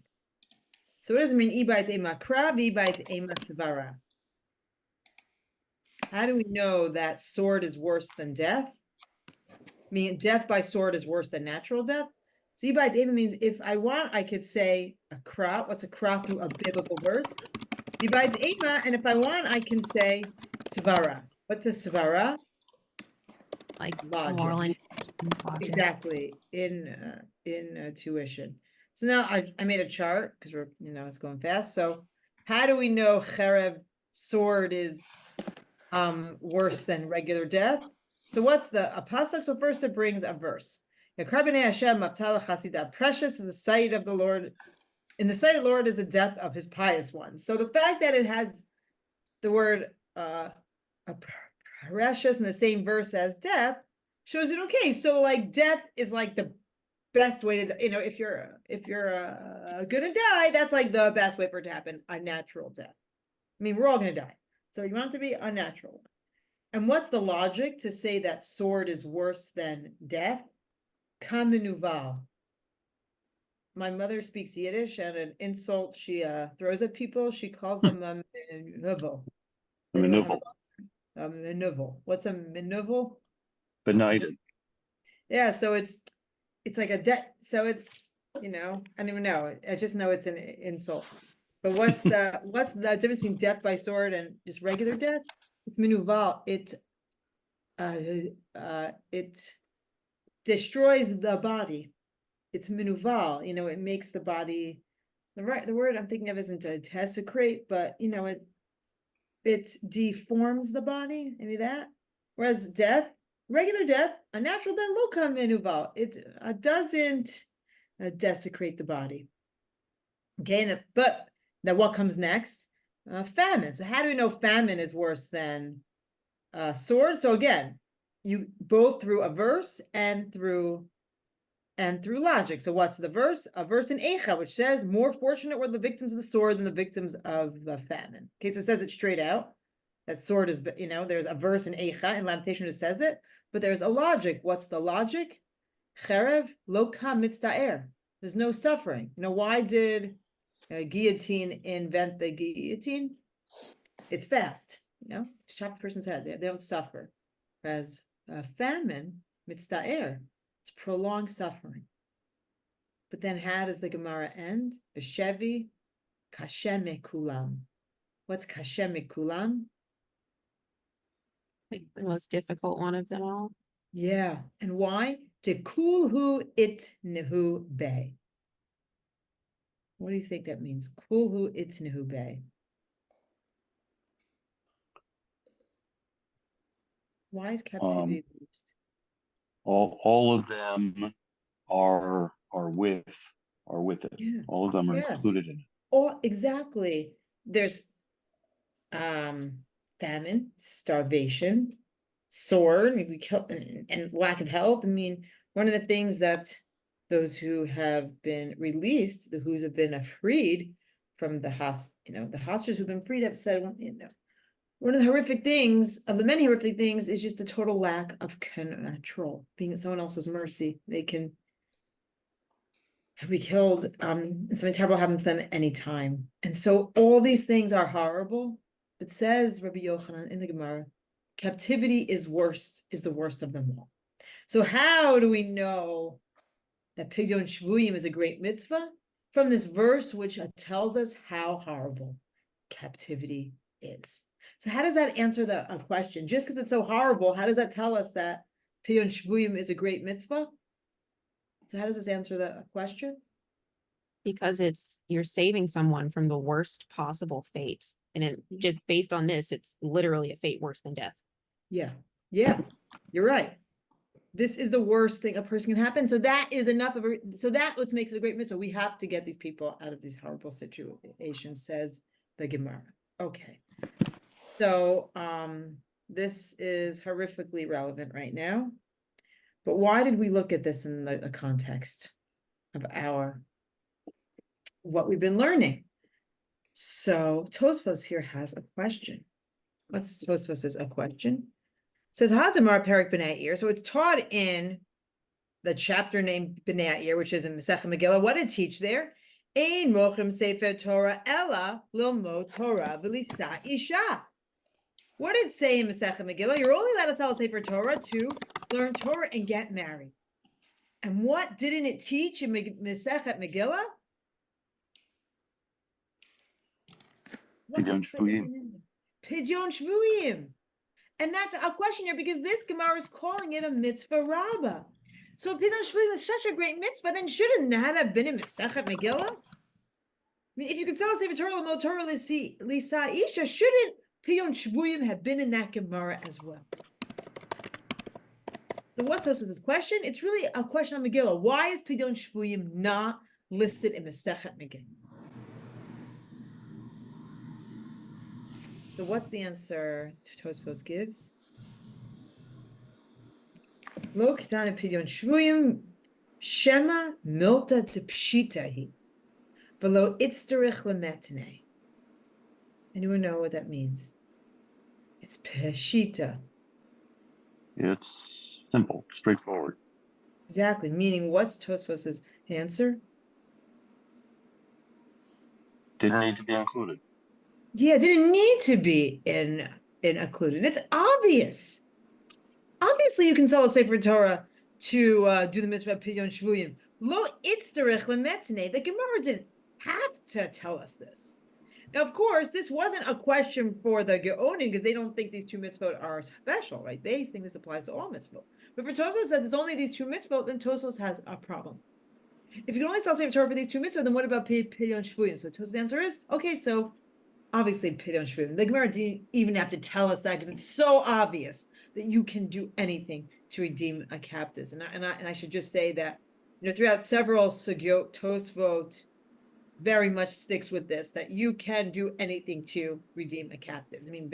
So what does it mean? Ibait ema kra, ibait ema svara. How do we know that sword is worse than death? Meaning death by sword is worse than natural death. So ibait ema means if I want, I could say a kra. What's a kra through a biblical verse? Ibait ema, and if I want, I can say svara. What's a svara? Like Logic. moral and logic. Exactly, in tuition. So now I made a chart because we're, it's going fast. So how do we know cherev, sword, is worse than regular death? So what's the pasuk? So first it brings a verse. Precious is the sight of the Lord. In the sight of the Lord is the death of his pious ones. So the fact that it has the word precious in the same verse as death shows it okay. So like death is like the best way to, if you're gonna die, that's like the best way for it to happen, a natural death. I mean, we're all gonna die. So you want it to be a natural. And what's the logic to say that sword is worse than death? Kamenuval. My mother speaks Yiddish, and an insult she throws at people, she calls them a menuvel. Menuvel. What's a menuvel? Benighted. Yeah, so it's like a debt. So it's, I don't even know. I just know it's an insult. But what's the difference between death by sword and just regular death? It's menuval. It destroys the body. It's menuval. It makes the body, the word I'm thinking of isn't to desecrate, but it deforms the body. Maybe that. Whereas death, regular death, a natural death, lo menuval. It doesn't desecrate the body. Okay, but now what comes next? Famine. So how do we know famine is worse than sword? So again, you both through a verse and through logic. So what's the verse? A verse in Eicha, which says, more fortunate were the victims of the sword than the victims of the famine. Okay, so it says it straight out. That sword is, there's a verse in Eicha, in Lamentation, it says it, but there's a logic. What's the logic? Cherev lo ka mitzta'er. There's no suffering. Why did guillotine invent the guillotine? It's fast, chop the person's head. They don't suffer. Whereas famine, mitzta'er, it's prolonged suffering. But then how does the Gemara end? B'shevi kashem kulam. What's kashem kulam? Like the most difficult one of them all. Yeah, and why? Tekulhu itnehu be. What do you think that means? Kulhu itnehu be. Why is captivity the worst? All of them are with it. Yeah. All of them are Yes. included in it. Oh, exactly. There's famine, starvation, sword, maybe kill, and lack of health. I mean, one of the things that those who have been released, the who's have been freed from the hostages who've been freed have said, one of the horrific things, of the many horrific things, is just the total lack of control, being at someone else's mercy. They can be killed, and something terrible happens to them anytime. And so all these things are horrible. It says, Rabbi Yochanan in the Gemara, captivity is the worst of them all. So how do we know that Pidyon Shvuyim is a great mitzvah? From this verse, which tells us how horrible captivity is. So how does that answer the question? Just because it's so horrible, how does that tell us that Pidyon Shvuyim is a great mitzvah? So how does this answer the question? Because you're saving someone from the worst possible fate. And it just based on this, it's literally a fate worse than death. Yeah, you're right. This is the worst thing a person can happen. So that is enough of so that what makes it a great mitzvah. We have to get these people out of these horrible situations, says the Gemara. Okay. So this is horrifically relevant right now. But why did we look at this in the context of what we've been learning? So Tosfos here has a question. What's supposed to say? A question. It says Hadamar Perik B'nai Yair. So it's taught in the chapter named B'nai Yair, which is in Masechet Megillah. What did it teach there? Ein mochim sefer Torah ella lilmod Torah v'lisa isha. What did it say in Masechet Megillah? You're only allowed to tell a sefer Torah to learn Torah and get married. And what didn't it teach in Masechet Megillah? Pidyon Shvuyim. Pidyon Shvuyim. And that's a question here because this Gemara is calling it a mitzvah rabbah. So if Pidyon Shvuyim is such a great mitzvah, then shouldn't that have been in Masechet Megillah? I mean, if you could tell us if Torah L'mo Torah Lisa Isha, shouldn't Pidyon Shvuyim have been in that Gemara as well? So what's also this question? It's really a question on Megillah. Why is Pidyon Shvuyim not listed in Masechet Megillah? So what's the answer Tosfos gives? Lo kitana Pidyon Shvuyim shema milta tepshitahi below itzterich lemetne. Anyone know what that means? It's peshita. It's simple, straightforward. Exactly. Meaning, what's Tosfos's answer? Didn't need to be included. Yeah, didn't need to be included. It's obvious. Obviously, you can sell a Sefer Torah to do the mitzvah of Pidyon Shvuyim. Lo itzterich lemetne. The Gemara didn't have to tell us this. Now, of course, this wasn't a question for the Geonim because they don't think these two mitzvot are special, right? They think this applies to all mitzvot. But for Tosfos says it's only these two mitzvot, then Tosfos has a problem. If you can only sell Sefer Torah for these two mitzvot, then what about Pidyon Shvuyim? So Tosfos' answer is, okay, so obviously Pidyon Shvuyim. The Gemara didn't even have to tell us that because it's so obvious that you can do anything to redeem a captive. And I should just say that, throughout several sugyot, Tosfot very much sticks with this, that you can do anything to redeem a captive. I mean,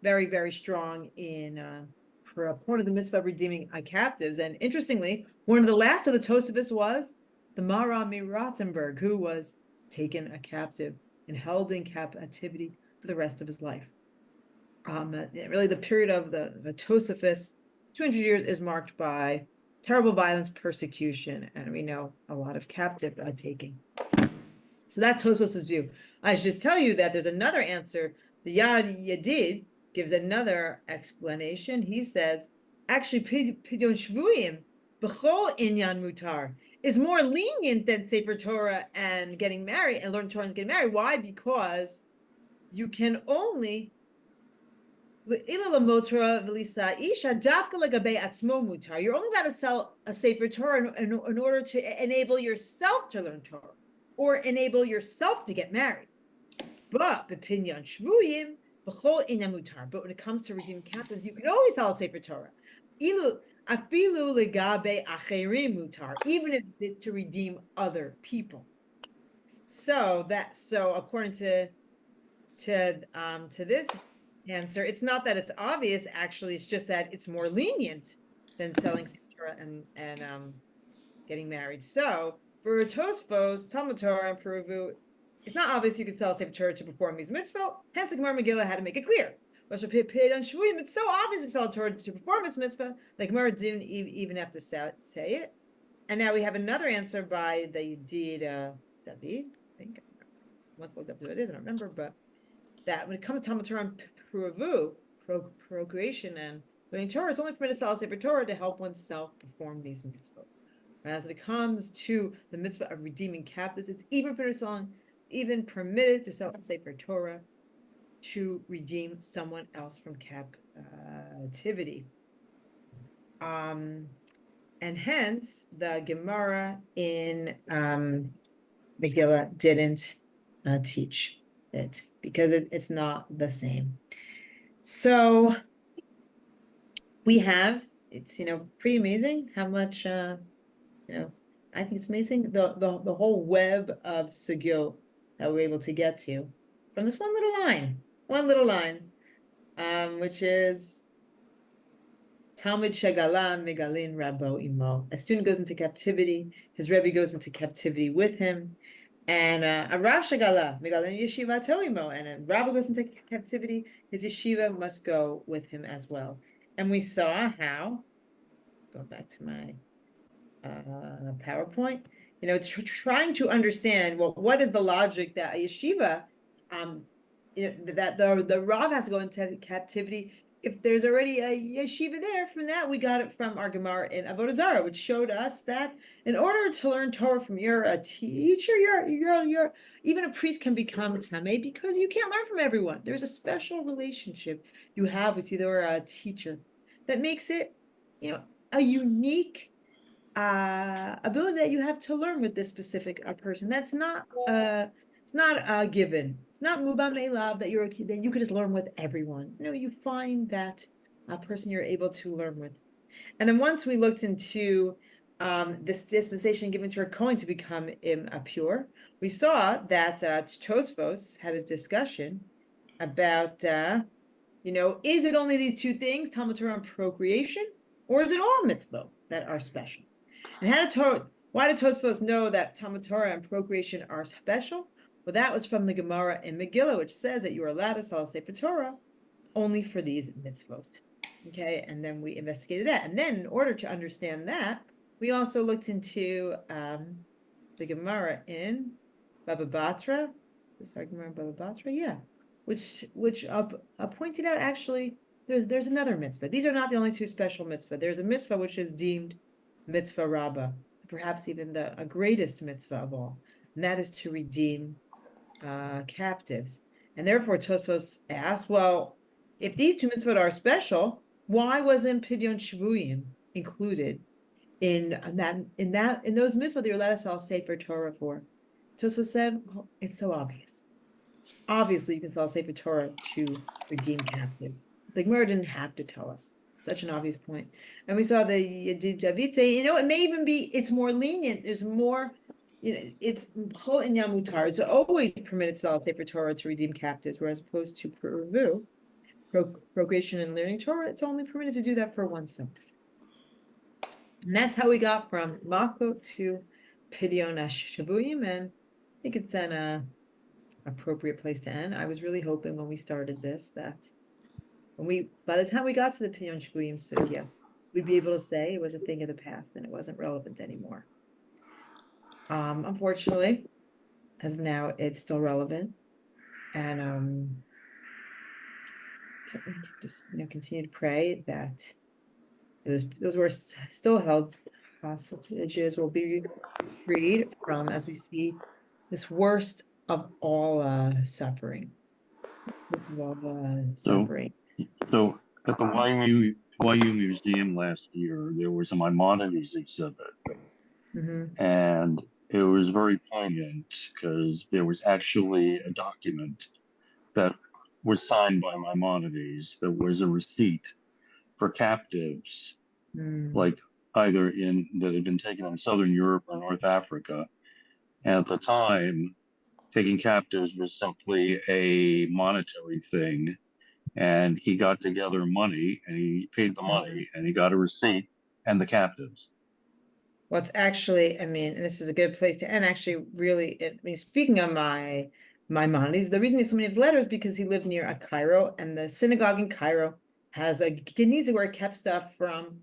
very, very strong in for a point of the mitzvah of redeeming a captives. And interestingly, one of the last of the Tosafos was the Mara Miratzenberg, who was taken a captive and held in captivity for the rest of his life. Really, the period of the Tosafos, 200 years, is marked by terrible violence, persecution, and we know a lot of captive taking. So that's Tosfos' view. I should just tell you that there's another answer. The Yad Yadid gives another explanation. He says, actually, Pidyon Shvuyim, b'chol inyan mutar, is more lenient than Sefer Torah and getting married, and learn Torah and getting married. Why? Because you can only you're only allowed to sell a Sefer Torah in order to enable yourself to learn Torah or enable yourself to get married. But b'pinyan shvuyim b'chol inyan mutar. But when it comes to redeeming captives, you can always sell a Sefer Torah. Afilu legabe acherim mutar, even if it's to redeem other people. So according to this answer, it's not that it's obvious. Actually, it's just that it's more lenient than selling Torah and getting married. So for Tosfos, Talmud Torah, and Peruvu, it's not obvious you could sell a Sefer Torah to perform these mitzvot. Hence, the Gemara Megillah had to make it clear. But for Pidyon Shvuyim, it's so obvious you sell a Torah to perform this mitzvah. The Gemara didn't even have to say it. And now we have another answer by the Yedid David. I think what it is, I don't remember, but that when it comes to Talmud Torah and Peruvu, procreation and learning Torah, it's only permitted to sell a Sefer Torah to help oneself perform these mitzvot. As it comes to the mitzvah of redeeming captives, it's even permitted to sell a Sefer Torah to redeem someone else from captivity. And hence, the Gemara in Megillah didn't teach it because it's not the same. So we have, it's pretty amazing how much I think it's amazing the whole web of sugyot that we're able to get to from this one little line, which is Talmid Shegala Megalin Rabo Imo. A student goes into captivity, his Rebbe goes into captivity with him. And a Rav Shagala, Migala Yeshiva Toimo, and a rabbi goes into captivity, his yeshiva must go with him as well. And we saw how, go back to my PowerPoint, trying to understand, well, what is the logic that a yeshiva, that the Rav has to go into captivity if there's already a yeshiva there? From that, we got it from our Gemara in Avodah Zarah, which showed us that in order to learn Torah from your teacher, you're even a priest can become tamei because you can't learn from everyone. There's a special relationship you have with either a teacher that makes it, a unique ability that you have to learn with this specific person. That's not it's not a given. It's not muban me'elav that that you could just learn with everyone. No, you find that person you're able to learn with. And then once we looked into this dispensation given to a Kohen to become pure, we saw that Tosfos had a discussion about is it only these two things, Talmud Torah and procreation, or is it all mitzvot that are special? And why did Tosfos know that Talmud Torah and procreation are special? Well, that was from the Gemara in Megillah, which says that you are allowed to sell Sefer Torah only for these mitzvot. Okay, and then we investigated that. And then in order to understand that, we also looked into the Gemara in Baba Batra. Is our Gemara in Baba Batra? Yeah. Which pointed out actually there's another mitzvah. These are not the only two special mitzvah. There's a mitzvah which is deemed mitzvah rabbah, perhaps even the greatest mitzvah of all, and that is to redeem captives. And therefore Tosfos asked, well, if these two mitzvot are special, why wasn't Pidyon Shvuyim included in those mitzvot that you're allowed to sell Sefer Torah for? Tosfos said, well, it's so obvious. Obviously, you can sell Sefer Torah to redeem captives. The Gemara didn't have to tell us. Such an obvious point. And we saw the Yedid David say, it may even be, it's more lenient. There's more, it's Chol in Yamutar. It's always permitted to sell Sefer Torah to redeem captives, whereas opposed to procreation and learning Torah, it's only permitted to do that for oneself. And that's how we got from Makkot to Pidyon Shavuyim, and I think it's an appropriate place to end. I was really hoping when we started this that by the time we got to the Pidyon Shvuyim sugya, we'd be able to say it was a thing of the past and it wasn't relevant anymore. Unfortunately, as of now, it's still relevant, and just continue to pray that those who are still held hostages will be freed from, as we see, this worst of all suffering. Worst of all suffering. So at the YU Museum last year, there was a Maimonides exhibit, and it was very poignant because there was actually a document that was signed by Maimonides that was a receipt for captives, like either that had been taken in Southern Europe or North Africa. And at the time, taking captives was simply a monetary thing. And he got together money and he paid the money and he got a receipt and the captives. Well, it's actually, and this is a good place to end, actually, really, speaking of Maimonides, the reason he has so many of his letters because he lived near Cairo, and the synagogue in Cairo has a Geniza where it kept stuff from,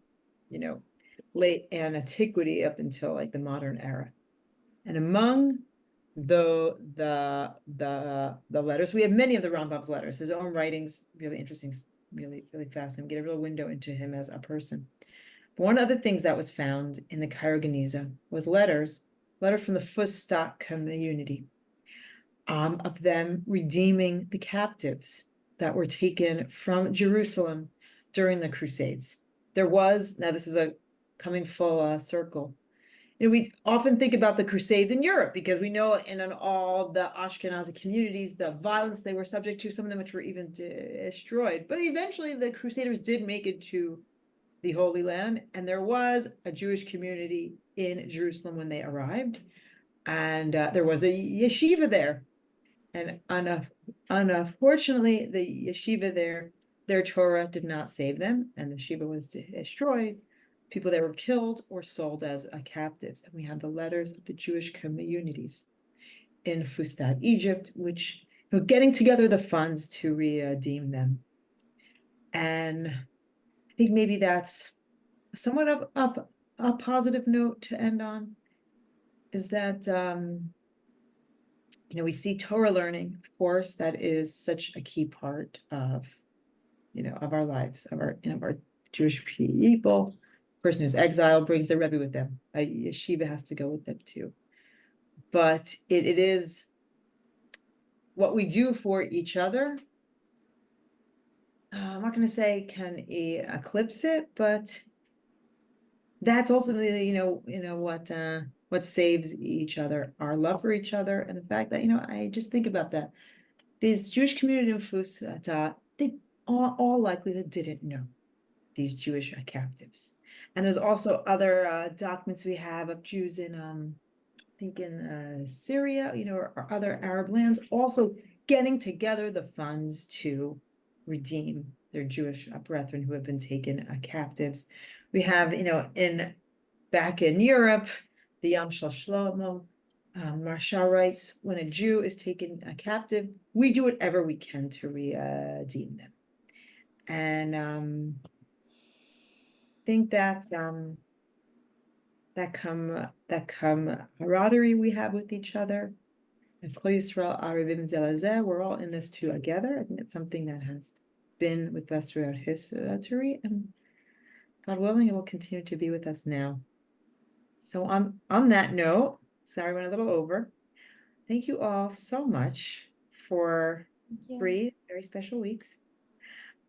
late antiquity up until like the modern era. And among the letters, we have many of the Rambam's letters, his own writings, really interesting, really, really fascinating, get a real window into him as a person. But one of the things that was found in the Cairo Geniza was letter from the Fustak community, of them redeeming the captives that were taken from Jerusalem during the Crusades. Now this is a coming full circle. We often think about the Crusades in Europe because we know in all the Ashkenazi communities, the violence they were subject to, some of them which were even destroyed. But eventually the Crusaders did make it to the Holy Land, and there was a Jewish community in Jerusalem when they arrived, and there was a yeshiva there. And unfortunately, the yeshiva there, their Torah did not save them, and the yeshiva was destroyed. People that were killed or sold as captives. And we have the letters of the Jewish communities. in Fustat, Egypt, which getting together the funds to redeem them. And I think maybe that's somewhat of a positive note to end on, is that we see Torah learning, of course, that is such a key part of of our lives, of our Jewish people. Person who's exiled brings their Rebbe with them. A yeshiva has to go with them too. But it is what we do for each other. I'm not going to say can eclipse it, but that's ultimately, what saves each other, our love for each other, and the fact that, I just think about that. This Jewish community in Fustat, they all likely didn't know these Jewish captives. And there's also other documents we have of Jews in, I think in Syria, or other Arab lands, also getting together the funds to redeem their Jewish brethren who have been taken captives. We have, back in Europe, the Yom Shel Shlomo, Marshall writes, when a Jew is taken captive, we do whatever we can to redeem them. And think that camaraderie we have with each other, and Kol Yisrael Arivim Zelazeh, we're all in this together. I think it's something that has been with us throughout history, and God willing, it will continue to be with us now. So on that note, sorry, I went a little over. Thank you all so much for 3 very special weeks.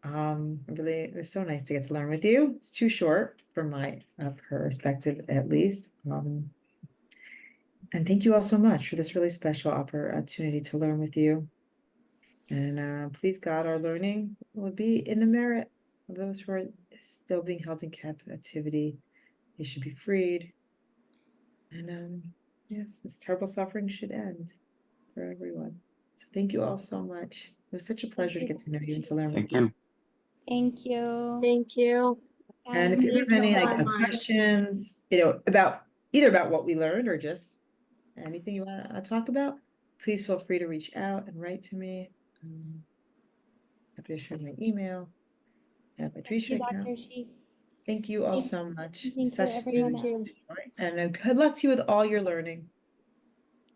Really, it was so nice to get to learn with you. It's too short from my perspective, at least. And thank you all so much for this really special opportunity to learn with you. And please God, our learning will be in the merit of those who are still being held in captivity. They should be freed. And yes, this terrible suffering should end for everyone. So thank you all so much. It was such a pleasure to get to know you and to learn with Thank you. you. Thank you. Thank you. And if you have any questions, about either about what we learned or just anything you want to talk about, please feel free to reach out and write to me. Happy to share my email. I have my Trisha account. Dr. Schick. Thank you all so much. Thank you, Such everyone really else. and good luck to you with all your learning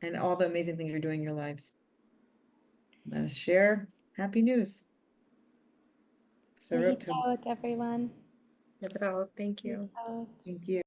and all the amazing things you're doing in your lives. Let us share happy news. So Out, everyone. Thank you. Out. thank you.